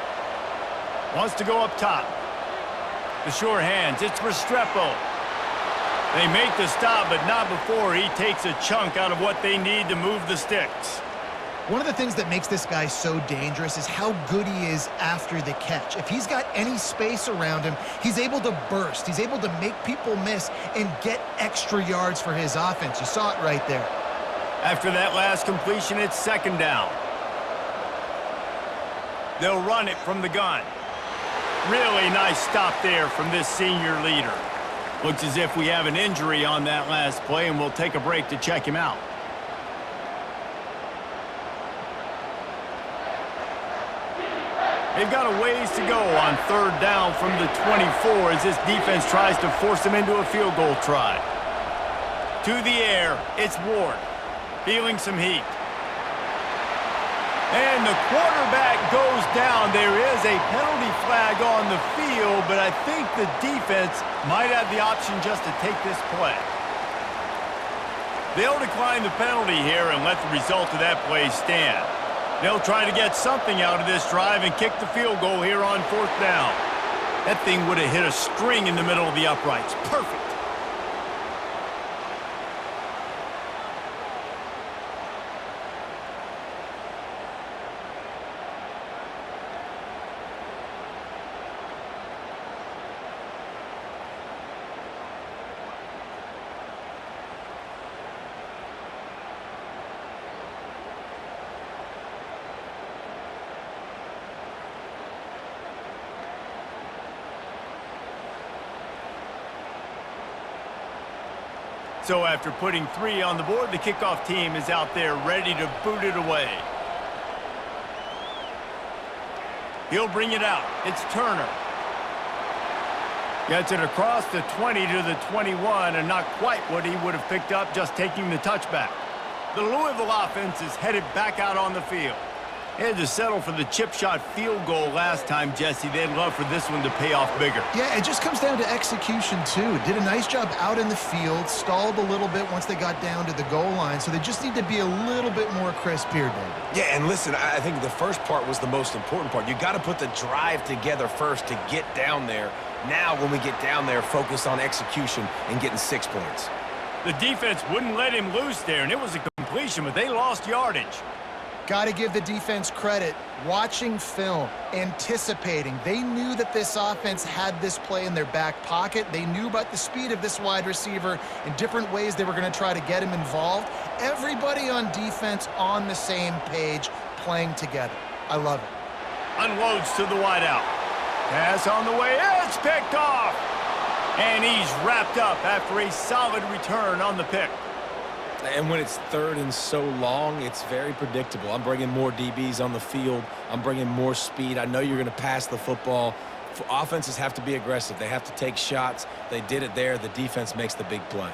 Wants to go up top. The sure hands. It's Restrepo. They make the stop, but not before he takes a chunk out of what they need to move the sticks. One of the things that makes this guy so dangerous is how good he is after the catch. If he's got any space around him, he's able to burst. He's able to make people miss and get extra yards for his offense. You saw it right there. After that last completion, it's 2nd down. They'll run it from the gun. Really nice stop there from this senior leader. Looks as if we have an injury on that last play, and we'll take a break to check him out. They've got a ways to go on 3rd down from the 24 as this defense tries to force them into a field goal try. To the air, it's Ward, feeling some heat. And the quarterback goes down. There is a penalty flag on the field, but I think the defense might have the option just to take this play. They'll decline the penalty here and let the result of that play stand. They'll try to get something out of this drive and kick the field goal here on 4th down. That thing would have hit a string in the middle of the uprights. Perfect. So after putting 3 on the board, the kickoff team is out there ready to boot it away. He'll bring it out. It's Turner. Gets it across the 20 to the 21, and not quite what he would have picked up just taking the touchback. The Louisville offense is headed back out on the field. Had to settle for the chip shot field goal last time, Jesse. They'd love for this one to pay off bigger. Yeah, it just comes down to execution, too. Did a nice job out in the field, stalled a little bit once they got down to the goal line, so they just need to be a little bit more crisp here, David. Yeah, and listen, I think the first part was the most important part. You got to put the drive together first to get down there. Now, when we get down there, focus on execution and getting 6 points. The defense wouldn't let him loose there, and it was a completion, but they lost yardage. Got to give the defense credit. Watching film, anticipating. They knew that this offense had this play in their back pocket. They knew about the speed of this wide receiver in different ways they were going to try to get him involved. Everybody on defense on the same page, playing together. I love it. Unloads to the wideout. Pass on the way. It's picked off. And he's wrapped up after a solid return on the pick. And when it's third and so long, it's very predictable. I'm bringing more DBs on the field. I'm bringing more speed. I know you're going to pass the football. Offenses have to be aggressive. They have to take shots. They did it there. The defense makes the big play.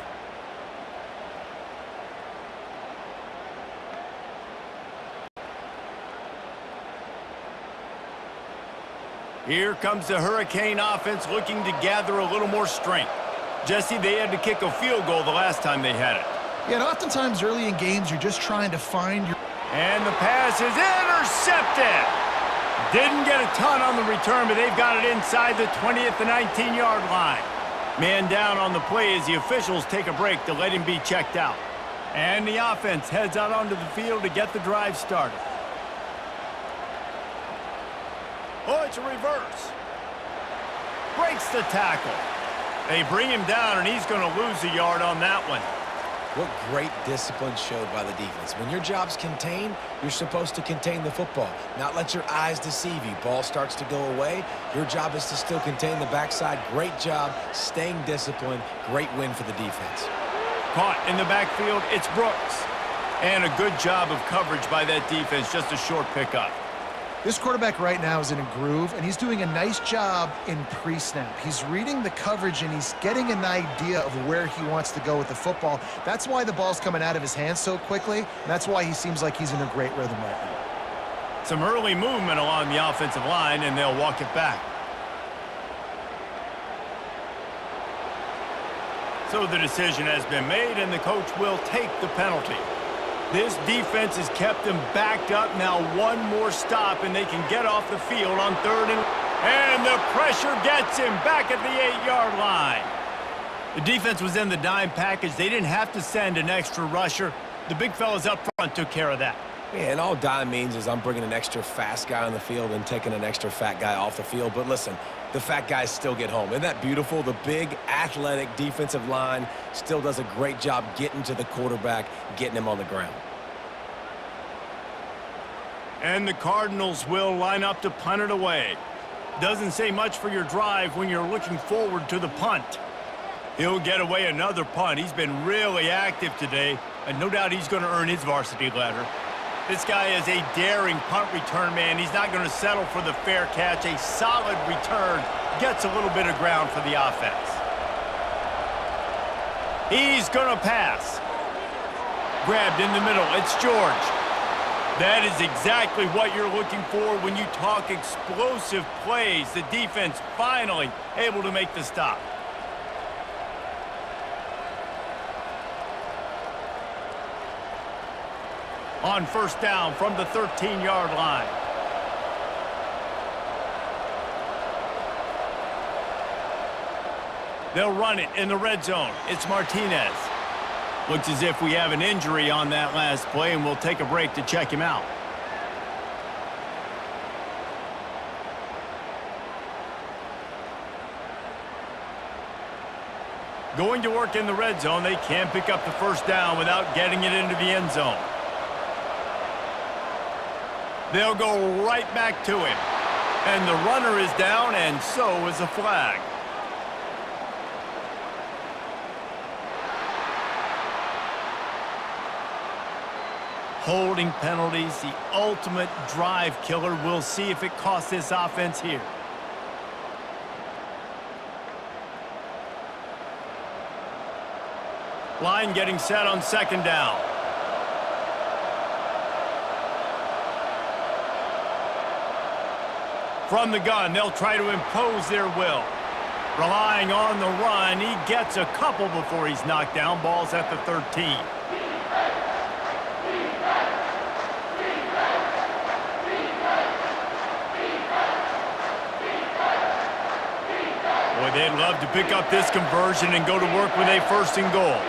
Here comes the Hurricane offense looking to gather a little more strength. Jesse, they had to kick a field goal the last time they had it. Yeah, and oftentimes early in games, you're just trying to find your... And the pass is intercepted. Didn't get a ton on the return, but they've got it inside the 20 at the 19-yard line. Man down on the play as the officials take a break to let him be checked out. And the offense heads out onto the field to get the drive started. Oh, it's a reverse. Breaks the tackle. They bring him down, and he's going to lose a yard on that one. What great discipline showed by the defense. When your job's contained, you're supposed to contain the football, not let your eyes deceive you. Ball starts to go away. Your job is to still contain the backside. Great job staying disciplined. Great win for the defense. Caught in the backfield, it's Brooks. And a good job of coverage by that defense, just a short pickup. This quarterback right now is in a groove, and he's doing a nice job in pre-snap. He's reading the coverage, and he's getting an idea of where he wants to go with the football. That's why the ball's coming out of his hands so quickly, and that's why he seems like he's in a great rhythm right now. Some early movement along the offensive line, and they'll walk it back. So the decision has been made, and the coach will take the penalty. This defense has kept them backed up. Now one more stop, and they can get off the field on third and the pressure gets him back at the 8-yard line. The defense was in the dime package. They didn't have to send an extra rusher. The big fellas up front took care of that. Yeah, and all dime means is I'm bringing an extra fast guy on the field and taking an extra fat guy off the field. But listen, the fat guys still get home. Isn't that beautiful? The big, athletic defensive line still does a great job getting to the quarterback, getting him on the ground. And the Cardinals will line up to punt it away. Doesn't say much for your drive when you're looking forward to the punt. He'll get away another punt. He's been really active today, and no doubt he's going to earn his varsity letter. This guy is a daring punt return man. He's not going to settle for the fair catch. A solid return gets a little bit of ground for the offense. He's going to pass. Grabbed in the middle. It's George. That is exactly what you're looking for when you talk explosive plays. The defense finally able to make the stop. On first down from the 13-yard line. They'll run it in the red zone. It's Martinez. Looks as if we have an injury on that last play, and we'll take a break to check him out. Going to work in the red zone, they can't pick up the first down without getting it into the end zone. They'll go right back to him. And the runner is down, and so is a flag. Holding penalties, the ultimate drive killer. We'll see if it costs this offense here. Line getting set on second down. From the gun, they'll try to impose their will. Relying on the run, he gets a couple before he's knocked down. Ball's at the 13. Boy, they'd love to pick up this conversion and go to work with a 1st and goal.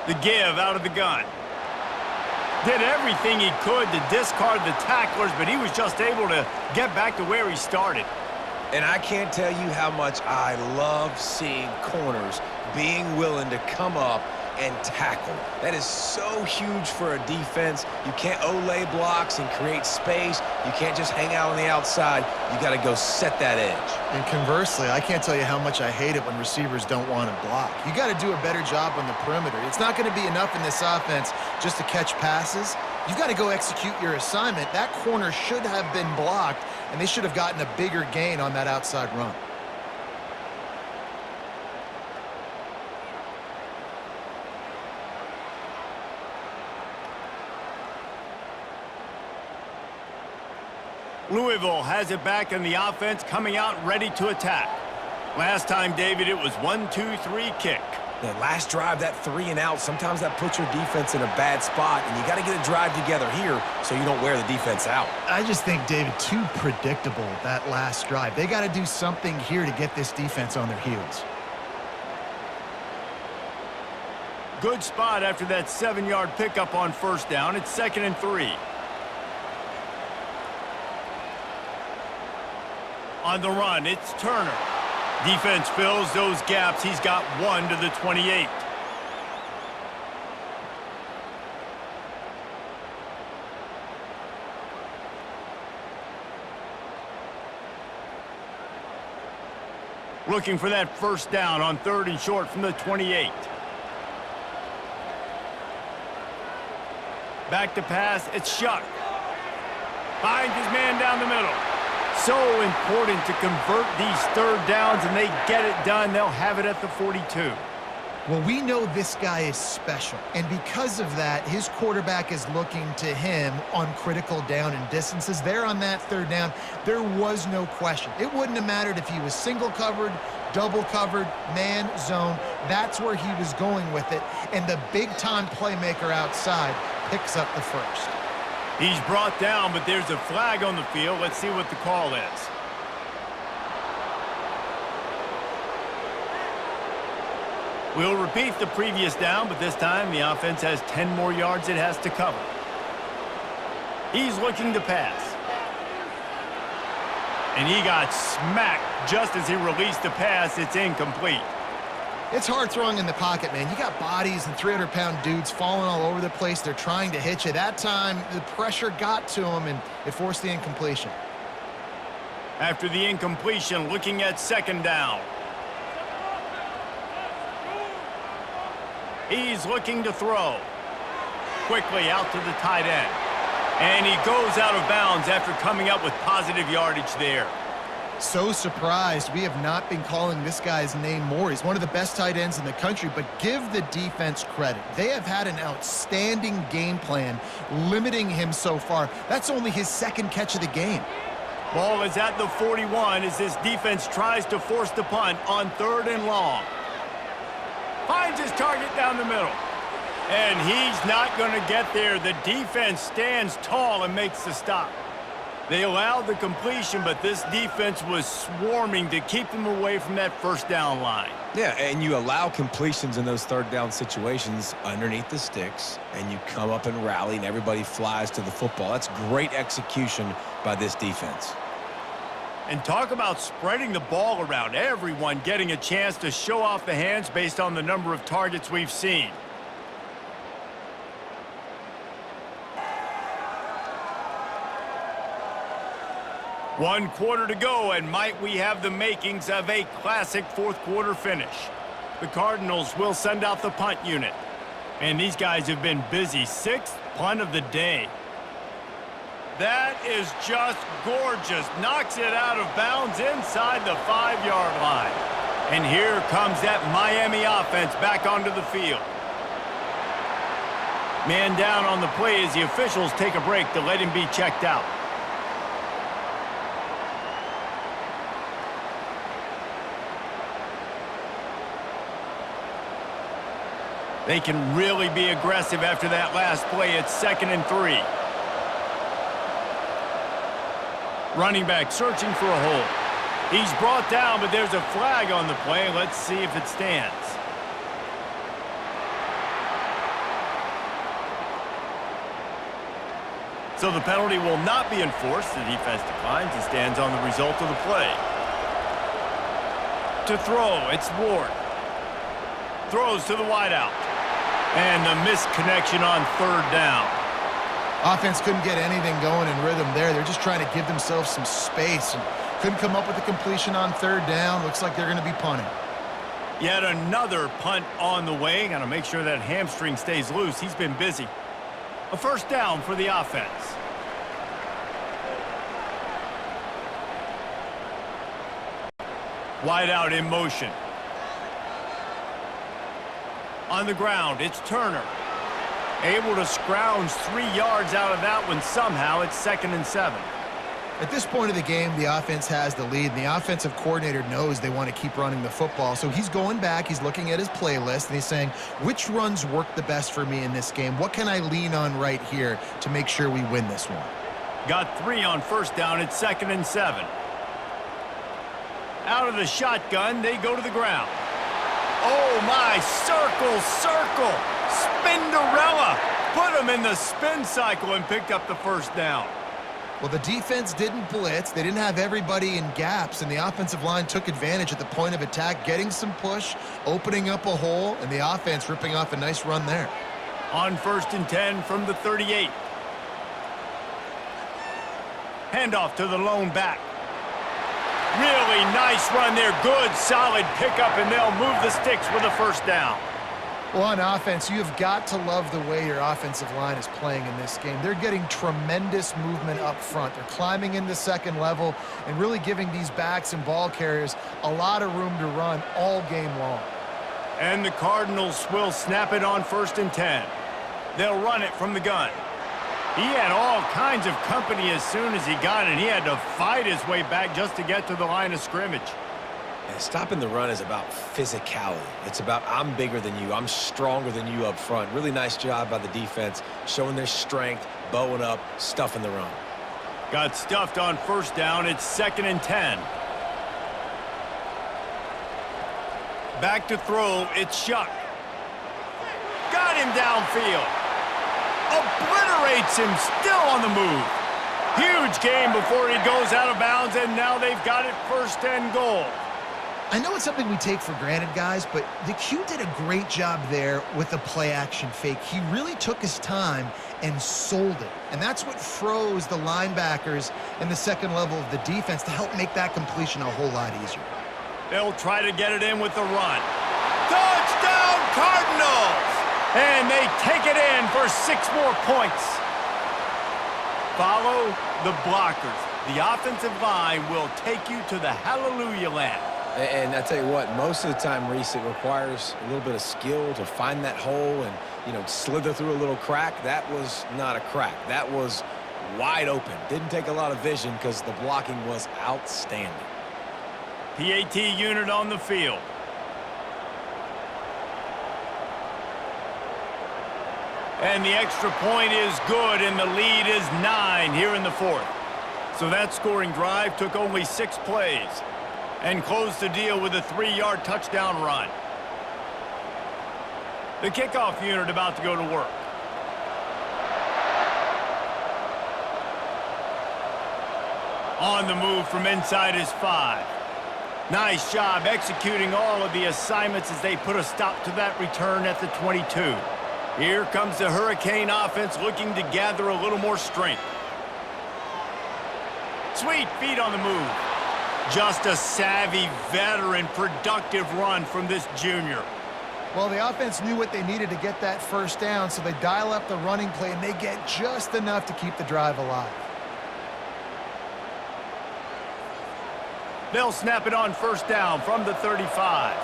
The give out of the gun. Did everything he could to discard the tacklers, but he was just able to get back to where he started. And I can't tell you how much I love seeing corners being willing to come up and tackle. That is so huge for a defense. You can't Olay blocks and create space. You can't just hang out on the outside. You got to go set that edge. And conversely, I can't tell you how much I hate it when receivers don't want to block. You got to do a better job on the perimeter. It's not going to be enough in this offense just to catch passes. You've got to go execute your assignment. That corner should have been blocked, and they should have gotten a bigger gain on that outside run. Louisville has it back in the offense, coming out ready to attack. Last time, David, it was 1-2-3 kick. The last drive, that 3 and out, sometimes that puts your defense in a bad spot, and you got to get a drive together here so you don't wear the defense out. I just think, David, too predictable, that last drive. They got to do something here to get this defense on their heels. Good spot after that 7-yard pickup on 1st down. It's 2nd and 3. On the run, it's Turner. Defense fills those gaps. He's got 1 to the 28. Looking for that 1st down on 3rd and short from the 28. Back to pass, it's Shuck. Finds his man down the middle. So important to convert these 3rd downs, and they get it done. They'll have it at the 42. Well, we know this guy is special, and because of that, his quarterback is looking to him on critical down and distances. There on that 3rd down, there was no question. It wouldn't have mattered if he was single covered, double covered, man, zone. That's where he was going with it, and the big-time playmaker outside picks up the 1st. He's brought down, but there's a flag on the field. Let's see what the call is. We'll repeat the previous down, but this time the offense has 10 more yards it has to cover. He's looking to pass. And he got smacked just as he released the pass. It's incomplete. It's hard throwing in the pocket, man. You got bodies and 300-pound dudes falling all over the place. They're trying to hit you. That time, the pressure got to him, and it forced the incompletion. After the incompletion, looking at 2nd down. He's looking to throw. Quickly out to the tight end. And he goes out of bounds after coming up with positive yardage there. So surprised we have not been calling this guy's name more. He's one of the best tight ends in the country, but give the defense credit. They have had an outstanding game plan limiting him so far. That's only his 2nd catch of the game. Ball is at the 41 as this defense tries to force the punt on 3rd and long. Finds his target down the middle. And he's not going to get there. The defense stands tall and makes the stop. They allowed the completion, but this defense was swarming to keep them away from that 1st down line. Yeah, and you allow completions in those 3rd down situations underneath the sticks, and you come up and rally, and everybody flies to the football. That's great execution by this defense. And talk about spreading the ball around. Everyone getting a chance to show off the hands based on the number of targets we've seen. One quarter to go, and might we have the makings of a classic 4th quarter finish. The Cardinals will send out the punt unit. And these guys have been busy. 6th punt of the day. That is just gorgeous. Knocks it out of bounds inside the 5-yard line. And here comes that Miami offense back onto the field. Man down on the play as the officials take a break to let him be checked out. They can really be aggressive after that last play. It's 2nd and 3. Running back searching for a hole. He's brought down, but there's a flag on the play. Let's see if it stands. So the penalty will not be enforced. The defense declines and stands on the result of the play. To throw, it's Ward. Throws to the wideout. And the misconnection on 3rd down. Offense couldn't get anything going in rhythm there. They're just trying to give themselves some space and couldn't come up with a completion on 3rd down. Looks like they're going to be punting. Yet another punt on the way. Got to make sure that hamstring stays loose. He's been busy. A 1st down for the offense. Wide out in motion. On the ground, it's Turner. Able to scrounge 3 yards out of that one somehow. It's 2nd and 7. At this point of the game, the offense has the lead, and the offensive coordinator knows they want to keep running the football. So he's going back, he's looking at his playlist, and he's saying, which runs work the best for me in this game? What can I lean on right here to make sure we win this one? Got 3 on 1st down. It's 2nd and 7. Out of the shotgun, they go to the ground. Oh, my. Circle. Spinderella. Put him in the spin cycle and picked up the 1st down. Well, the defense didn't blitz. They didn't have everybody in gaps, and the offensive line took advantage at the point of attack, getting some push, opening up a hole, and the offense ripping off a nice run there. On 1st and 10 from the 38. Handoff to the lone back. Really nice run there. Good, solid pickup, and they'll move the sticks with a 1st down. Well, on offense, you have got to love the way your offensive line is playing in this game. They're getting tremendous movement up front. They're climbing into 2nd level and really giving these backs and ball carriers a lot of room to run all game long. And the Cardinals will snap it on 1st and 10. They'll run it from the gun. He had all kinds of company as soon as he got it. He had to fight his way back just to get to the line of scrimmage. And stopping the run is about physicality. It's about I'm bigger than you. I'm stronger than you up front. Really nice job by the defense, showing their strength, bowing up, stuffing the run. Got stuffed on 1st down. It's 2nd and 10. Back to throw. It's Shuck. Got him downfield. Obliterates him, still on the move. Huge game before he goes out of bounds, and now they've got it 1st and goal. I know it's something we take for granted, guys, but the Q did a great job there with the play-action fake. He really took his time and sold it, and that's what froze the linebackers and the 2nd level of the defense to help make that completion a whole lot easier. They'll try to get it in with the run. Touchdown, Cardinals! And they take it in for 6 more points. Follow the blockers. The offensive line will take you to the hallelujah land. And I tell you what, most of the time, Reese, it requires a little bit of skill to find that hole and, slither through a little crack. That was not a crack. That was wide open. Didn't take a lot of vision because the blocking was outstanding. PAT unit on the field. And the extra point is good, and the lead is 9 here in the 4th. So that scoring drive took only 6 plays and closed the deal with a 3-yard touchdown run. The kickoff unit about to go to work. On the move from inside his 5. Nice job executing all of the assignments as they put a stop to that return at the 22. Here comes the Hurricane offense looking to gather a little more strength. Sweet feet on the move. Just a savvy, veteran, productive run from this junior. Well, the offense knew what they needed to get that 1st down, so they dial up the running play, and they get just enough to keep the drive alive. They'll snap it on 1st down from the 35.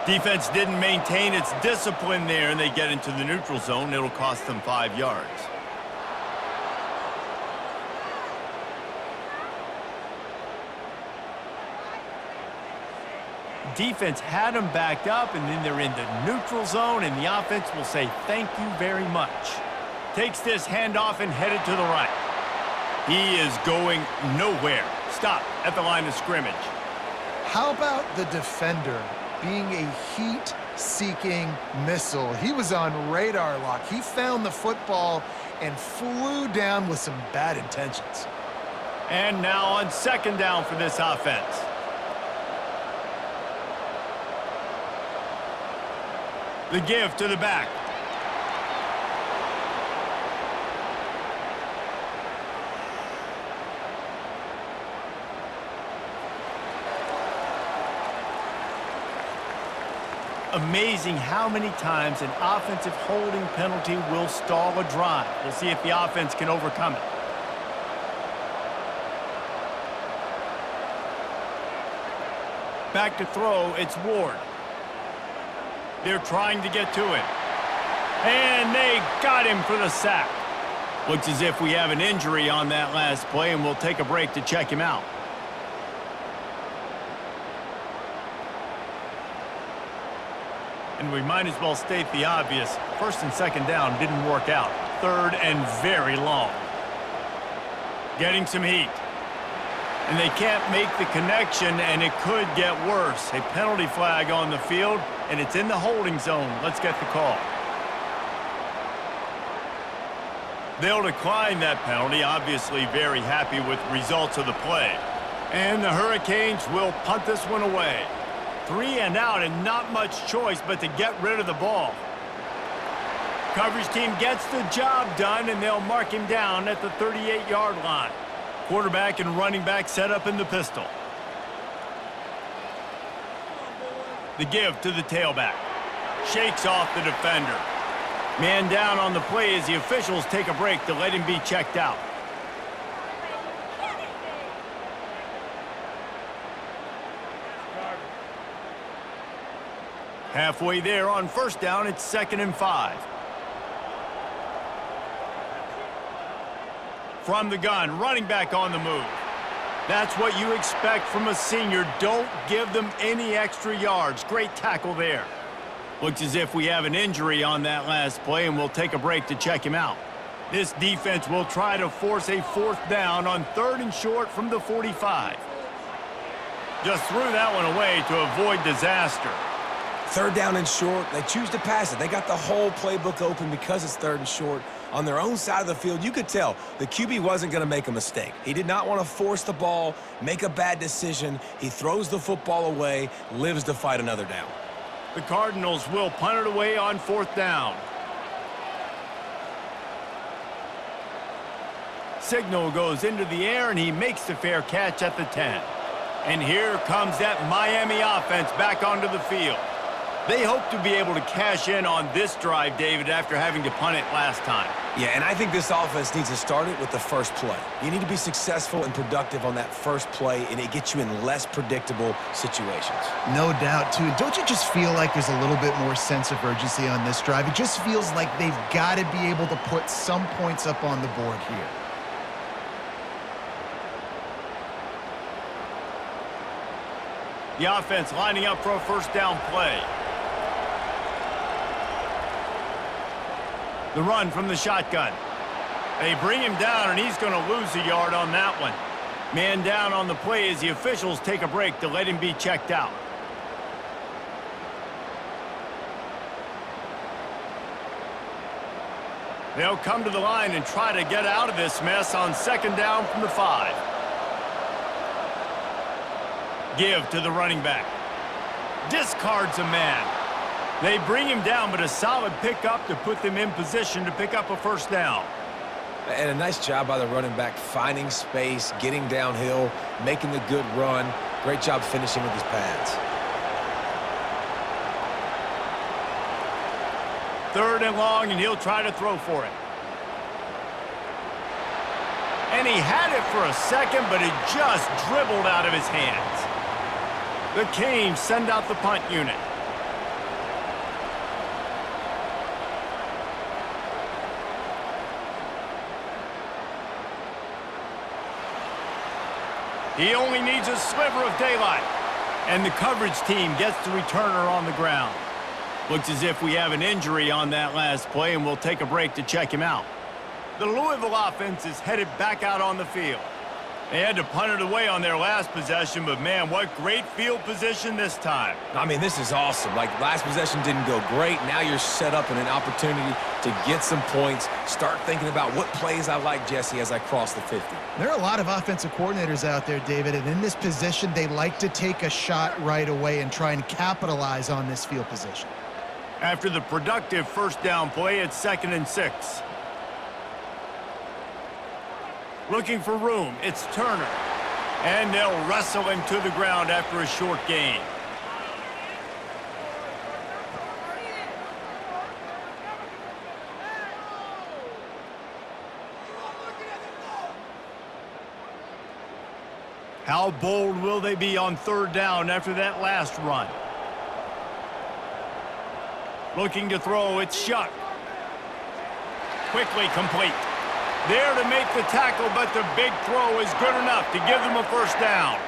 Defense didn't maintain its discipline there, and they get into the neutral zone. It'll cost them 5 yards. Defense had them backed up, and then they're in the neutral zone, and the offense will say thank you very much. Takes this handoff and headed to the right. He is going nowhere. Stop at the line of scrimmage. How about the defender being a heat-seeking missile? He was on radar lock. He found the football and flew down with some bad intentions. And now on second down for this offense. The give to the back. Amazing how many times an offensive holding penalty will stall a drive. We'll see if the offense can overcome it. Back to throw, it's Ward. They're trying to get to him. And they got him for the sack. Looks as if we have an injury on that last play, and we'll take a break to check him out. And we might as well state the obvious. First and second down didn't work out. Third and very long. Getting some heat. And they can't make the connection, and it could get worse. A penalty flag on the field, and it's in the holding zone. Let's get the call. They'll decline that penalty, obviously very happy with results of the play. And the Hurricanes will punt this one away. 3 and out, and not much choice but to get rid of the ball. Coverage team gets the job done, and they'll mark him down at the 38-yard line. Quarterback and running back set up in the pistol. The give to the tailback. Shakes off the defender. Man down on the play as the officials take a break to let him be checked out. Halfway there on first down, it's 2nd and 5. From the gun, running back on the move. That's what you expect from a senior. Don't give them any extra yards. Great tackle there. Looks as if we have an injury on that last play, and we'll take a break to check him out. This defense will try to force a 4th down on 3rd and short from the 45. Just threw that one away to avoid disaster. 3rd down and short, they choose to pass it. They got the whole playbook open because it's 3rd and short. On their own side of the field, you could tell the QB wasn't going to make a mistake. He did not want to force the ball, make a bad decision. He throws the football away, lives to fight another down. The Cardinals will punt it away on 4th down. Signal goes into the air, and he makes the fair catch at the 10. And here comes that Miami offense back onto the field. They hope to be able to cash in on this drive, David, after having to punt it last time. Yeah, and I think this offense needs to start it with the first play. You need to be successful and productive on that first play, and it gets you in less predictable situations. No doubt, too. Don't you just feel like there's a little bit more sense of urgency on this drive? It just feels like they've got to be able to put some points up on the board here. The offense lining up for a first down play. The run from the shotgun. They bring him down, and he's going to lose a yard on that one. Man down on the play as the officials take a break to let him be checked out. They'll come to the line and try to get out of this mess on 2nd down from the 5. Give to the running back. Discards a man. They bring him down, but a solid pickup to put them in position to pick up a first down. And a nice job by the running back, finding space, getting downhill, making the good run. Great job finishing with his pads. 3rd and long, and he'll try to throw for it. And he had it for a second, but it just dribbled out of his hands. The Canes send out the punt unit. He only needs a sliver of daylight. And the coverage team gets the returner on the ground. Looks as if we have an injury on that last play, and we'll take a break to check him out. The Louisville offense is headed back out on the field. They had to punt it away on their last possession, but man, what great field position this time. I mean, this is awesome. Like, last possession didn't go great. Now you're set up in an opportunity to get some points. Start thinking about what plays I like, Jesse, as I cross the 50. There are a lot of offensive coordinators out there, David, and in this position, they like to take a shot right away and try and capitalize on this field position. After the productive first down play, it's 2nd and 6. Looking for room, it's Turner. And they'll wrestle him to the ground after a short gain. How bold will they be on 3rd down after that last run? Looking to throw, it's Shuck. Quickly complete. There to make the tackle, but the big throw is good enough to give them a first down.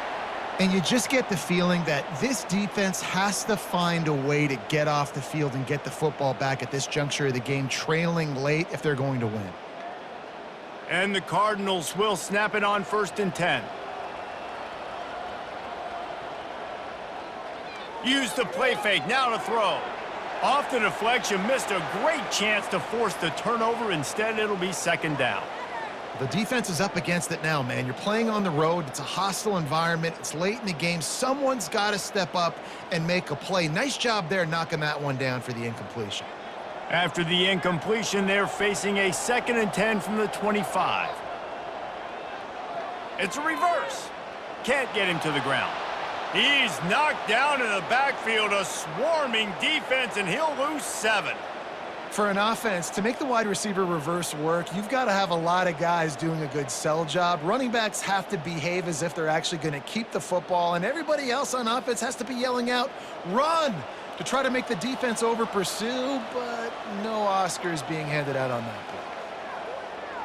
And you just get the feeling that this defense has to find a way to get off the field and get the football back at this juncture of the game, trailing late if they're going to win. And the Cardinals will snap it on 1st and 10. Use the play fake, now to throw. Off the deflection, missed a great chance to force the turnover. Instead, it'll be 2nd down. The defense is up against it now, man. You're playing on the road. It's a hostile environment. It's late in the game. Someone's got to step up and make a play. Nice job there knocking that one down for the incompletion. After the incompletion, they're facing a 2nd and 10 from the 25. It's a reverse. Can't get him to the ground. He's knocked down in the backfield, a swarming defense, and he'll lose 7. For an offense, to make the wide receiver reverse work, you've got to have a lot of guys doing a good sell job. Running backs have to behave as if they're actually going to keep the football, and everybody else on offense has to be yelling out, "Run!" to try to make the defense over-pursue, but no Oscars being handed out on that play.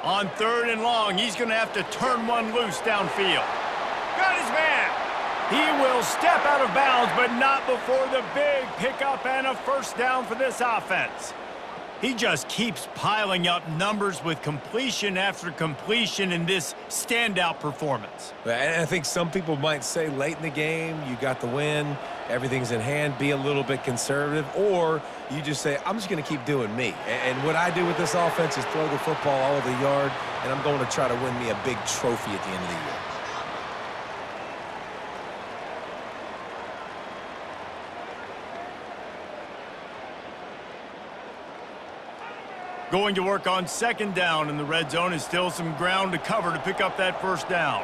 On 3rd and long, he's going to have to turn one loose downfield. Got his man. He will step out of bounds, but not before the big pickup and a first down for this offense. He just keeps piling up numbers with completion after completion in this standout performance. And I think some people might say late in the game, you got the win, everything's in hand, be a little bit conservative, or you just say, I'm just going to keep doing me. And what I do with this offense is throw the football all over the yard, and I'm going to try to win me a big trophy at the end of the year. Going to work on 2nd down in the red zone is still some ground to cover to pick up that first down.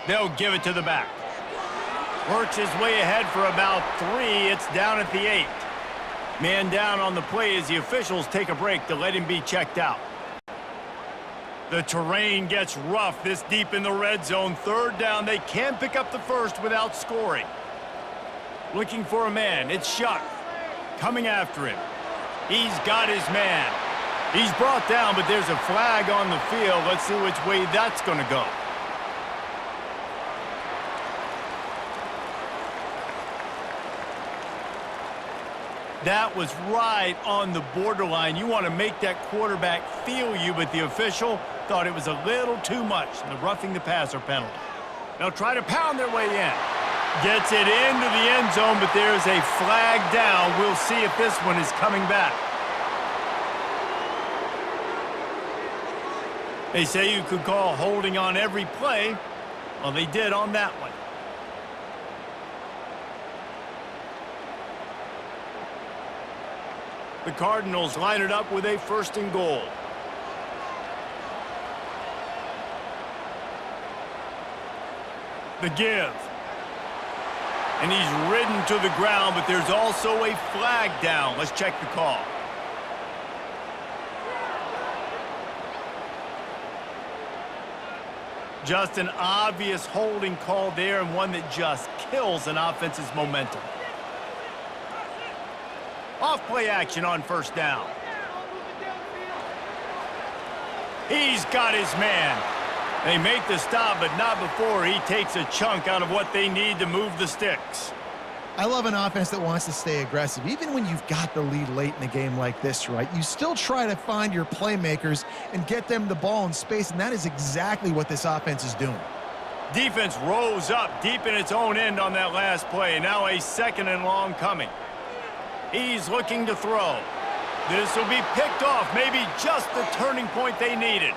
They'll give it to the back. Works his way ahead for about 3. It's down at the 8. Man down on the play as the officials take a break to let him be checked out. The terrain gets rough this deep in the red zone. 3rd down. They can pick up the first without scoring. Looking for a man. It's Shuck. Coming after him. He's got his man. He's brought down, but there's a flag on the field. Let's see which way that's going to go. That was right on the borderline. You want to make that quarterback feel you, but the official thought it was a little too much in the roughing the passer penalty. They'll try to pound their way in. Gets it into the end zone, but there's a flag down. We'll see if this one is coming back. They say you could call holding on every play. Well, they did on that one. The Cardinals line it up with a 1st and goal. The give. And he's ridden to the ground, but there's also a flag down. Let's check the call. Just an obvious holding call there, and one that just kills an offense's momentum. Off play action on 1st down. He's got his man. They make the stop, but not before he takes a chunk out of what they need to move the sticks. I love an offense that wants to stay aggressive. Even when you've got the lead late in a game like this, right, you still try to find your playmakers and get them the ball in space, and that is exactly what this offense is doing. Defense rose up deep in its own end on that last play. Now a 2nd and long coming. He's looking to throw. This will be picked off, maybe just the turning point they needed.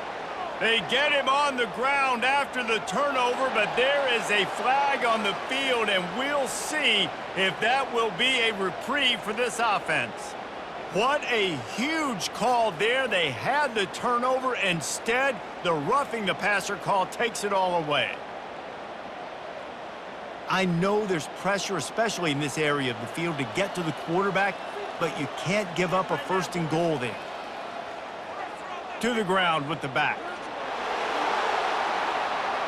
They get him on the ground after the turnover, but there is a flag on the field, and we'll see if that will be a reprieve for this offense. What a huge call there. They had the turnover. Instead, the roughing the passer call takes it all away. I know there's pressure, especially in this area of the field, to get to the quarterback, but you can't give up a 1st and goal there. To the ground with the back.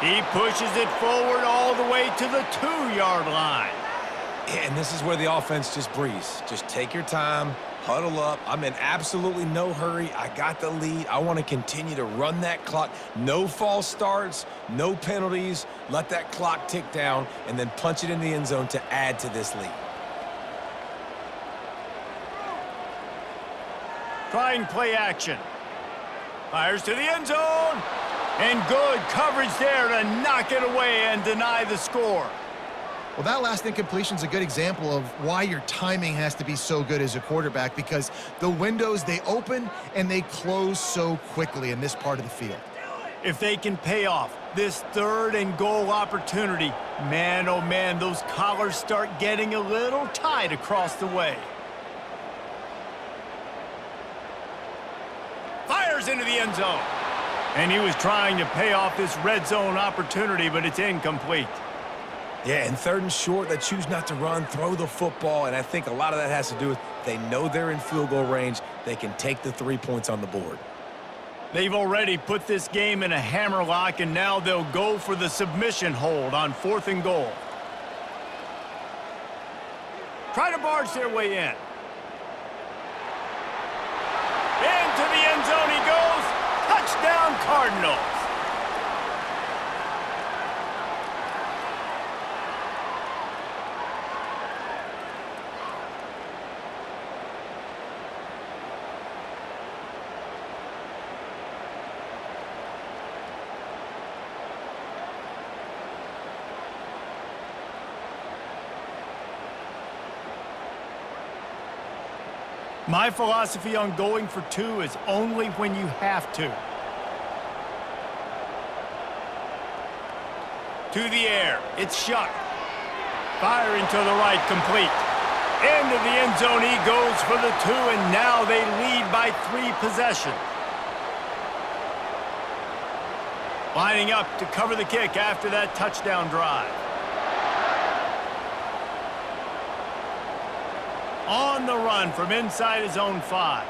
He pushes it forward all the way to the 2-yard line. And this is where the offense just breathes. Just take your time, huddle up. I'm in absolutely no hurry. I got the lead. I want to continue to run that clock. No false starts, no penalties. Let that clock tick down and then punch it in the end zone to add to this lead. Trying play action. Fires to the end zone. And good coverage there to knock it away and deny the score. Well, that last incompletion is a good example of why your timing has to be so good as a quarterback, because the windows, they open and they close so quickly in this part of the field. If they can pay off this 3rd and goal opportunity, man, oh man, those collars start getting a little tight across the way. Fires into the end zone. And he was trying to pay off this red zone opportunity, but it's incomplete. Yeah, and 3rd and short, they choose not to run, throw the football, and I think a lot of that has to do with they know they're in field goal range. They can take the 3 points on the board. They've already put this game in a hammerlock, and now they'll go for the submission hold on 4th and goal. Try to barge their way in. Into the end zone he goes. Touchdown, Cardinals. My philosophy on going for 2 is only when you have to. To the air, it's Shuck. Firing to the right, complete. Into the end zone he goes for the 2, and now they lead by 3 possessions. Lining up to cover the kick after that touchdown drive. On the run from inside his own 5.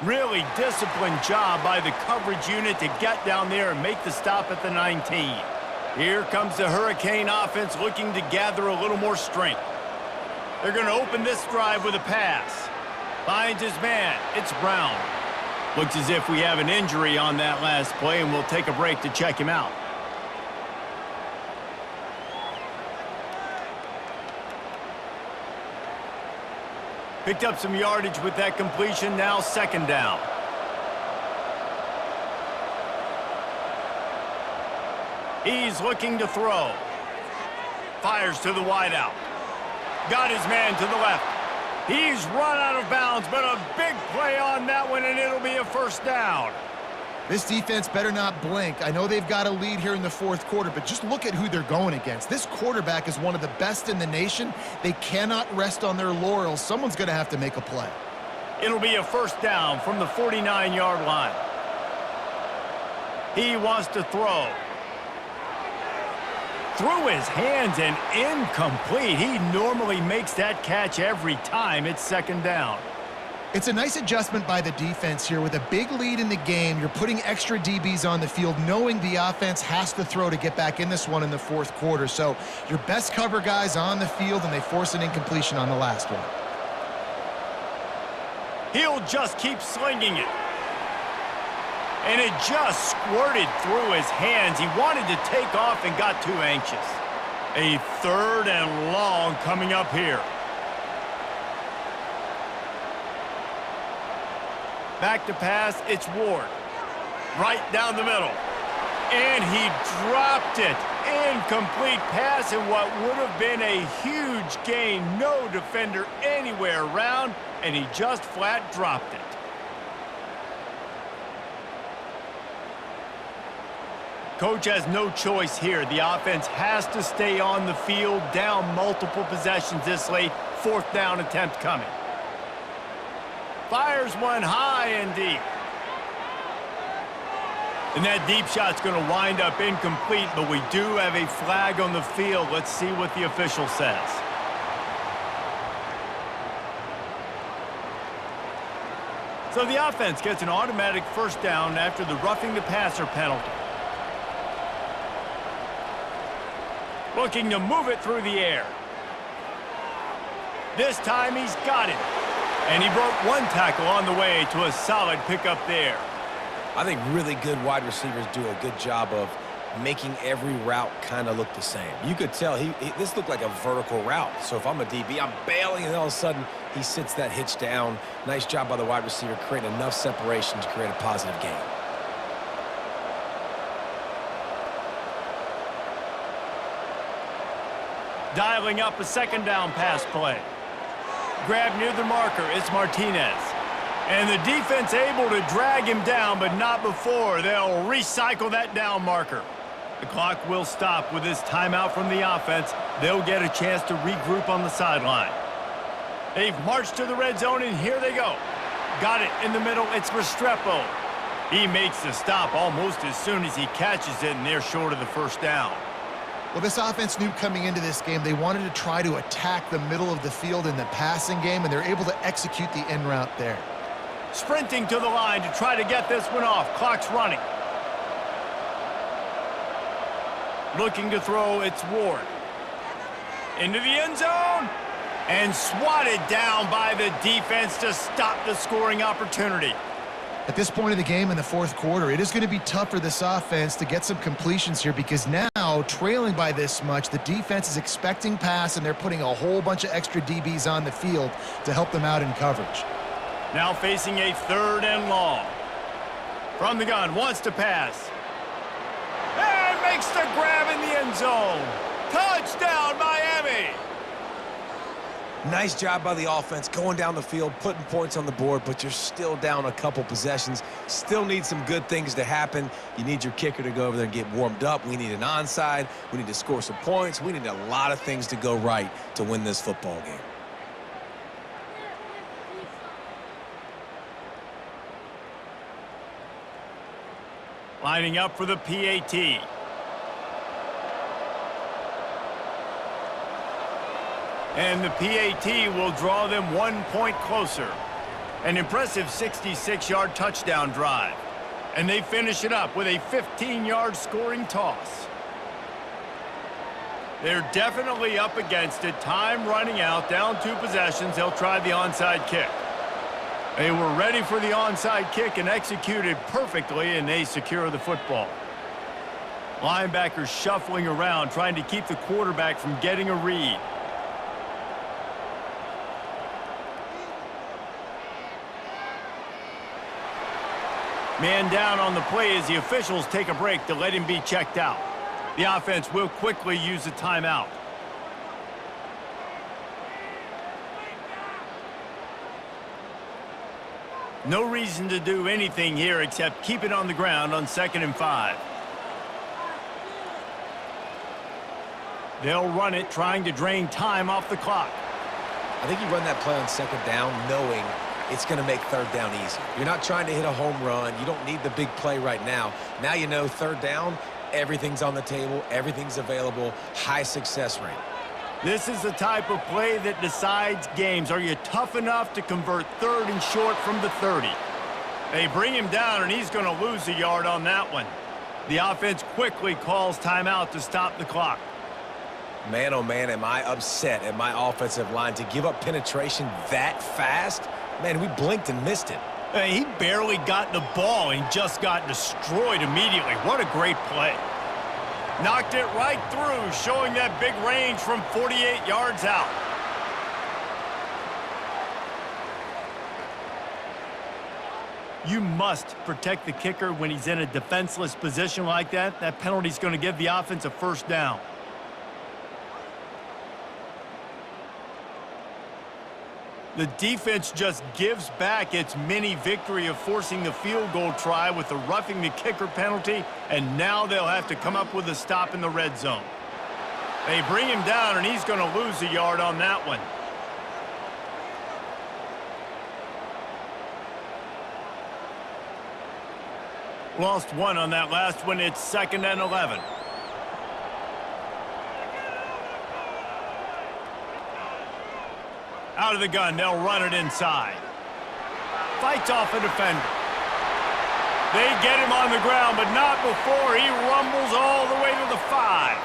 Really disciplined job by the coverage unit to get down there and make the stop at the 19. Here comes the Hurricane offense looking to gather a little more strength. They're going to open this drive with a pass. Finds his man. It's Brown. Looks as if we have an injury on that last play, and we'll take a break to check him out. Picked up some yardage with that completion, now 2nd down. He's looking to throw. Fires to the wideout. Got his man to the left. He's run out of bounds, but a big play on that one, and it'll be a 1st down. This defense better not blink. I know they've got a lead here in the 4th quarter, but just look at who they're going against. This quarterback is one of the best in the nation. They cannot rest on their laurels. Someone's going to have to make a play. It'll be a 1st down from the 49-yard line. He wants to throw. Through his hands and incomplete. He normally makes that catch every time. It's 2nd down. It's a nice adjustment by the defense here. With a big lead in the game, you're putting extra DBs on the field, knowing the offense has to throw to get back in this one in the 4th quarter. So your best cover guys on the field, and they force an incompletion on the last one. He'll just keep slinging it. And it just squirted through his hands. He wanted to take off and got too anxious. A 3rd and long coming up here. Back to pass, it's Ward. Right down the middle. And he dropped it. Incomplete pass in what would have been a huge gain. No defender anywhere around, and he just flat dropped it. Coach has no choice here. The offense has to stay on the field, down multiple possessions this late. 4th down attempt coming. Fires one high and deep. And that deep shot's going to wind up incomplete, but we do have a flag on the field. Let's see what the official says. So the offense gets an automatic 1st down after the roughing the passer penalty. Looking to move it through the air. This time he's got it. And he broke one tackle on the way to a solid pickup there. I think really good wide receivers do a good job of making every route kind of look the same. You could tell this looked like a vertical route. So if I'm a DB, I'm bailing, and all of a sudden he sits that hitch down. Nice job by the wide receiver, creating enough separation to create a positive gain. Dialing up a 2nd down pass play. Grab near the marker, it's Martinez. And the defense able to drag him down, but not before. They'll recycle that down marker. The clock will stop with this timeout from the offense. They'll get a chance to regroup on the sideline. They've marched to the red zone, and here they go. Got it in the middle, it's Restrepo. He makes the stop almost as soon as he catches it, and they're short of the 1st down. Well, this offense knew coming into this game they wanted to try to attack the middle of the field in the passing game, and they're able to execute the in route there. Sprinting to the line to try to get this one off. Clock's running. Looking to throw, it's Ward. Into the end zone. And swatted down by the defense to stop the scoring opportunity. At this point of the game in the 4th quarter, it is going to be tough for this offense to get some completions here because now, trailing by this much, the defense is expecting pass, and they're putting a whole bunch of extra DBs on the field to help them out in coverage. Now facing a 3rd and long. From the gun, wants to pass. And makes the grab in the end zone. Touchdown, Miami! Nice job by the offense going down the field, putting points on the board, but you're still down a couple possessions. Still need some good things to happen. You need your kicker to go over there and get warmed up. We need an onside. We need to score some points. We need a lot of things to go right to win this football game. Lining up for the PAT. And the PAT will draw them 1 point closer. An impressive 66-yard touchdown drive. And they finish it up with a 15-yard scoring toss. They're definitely up against it. Time running out, down 2 possessions. They'll try the onside kick. They were ready for the onside kick and executed perfectly, and they secure the football. Linebackers shuffling around, trying to keep the quarterback from getting a read. Man down on the play as the officials take a break to let him be checked out. The offense will quickly use a timeout. No reason to do anything here except keep it on the ground on 2nd and 5. They'll run it, trying to drain time off the clock. I think you run that play on 2nd down knowing it's going to make 3rd down easy. You're not trying to hit a home run. You don't need the big play right now. Now you know 3rd down, everything's on the table, everything's available, high success rate. This is the type of play that decides games. Are you tough enough to convert 3rd and short from the 30? They bring him down, and he's going to lose a yard on that one. The offense quickly calls timeout to stop the clock. Man, oh man, am I upset at my offensive line to give up penetration that fast? Man, we blinked and missed it. He barely got the ball and just got destroyed immediately. What a great play. Knocked it right through, showing that big range from 48 yards out. You must protect the kicker when he's in a defenseless position like that. That penalty's going to give the offense a first down. The defense just gives back its mini victory of forcing the field goal try with the roughing the kicker penalty, and now they'll have to come up with a stop in the red zone. They bring him down, and he's going to lose a yard on that one. Lost one on that last one. It's 2nd and 11. Out of the gun, they'll run it inside. Fights off a defender. They get him on the ground, but not before he rumbles all the way to the 5.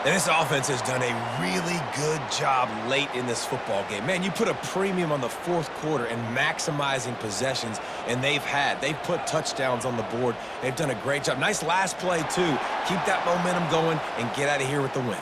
And this offense has done a really good job late in this football game. Man, you put a premium on the fourth quarter and maximizing possessions, and they've put touchdowns on the board. They've done a great job. Nice last play, too. Keep that momentum going and get out of here with the win.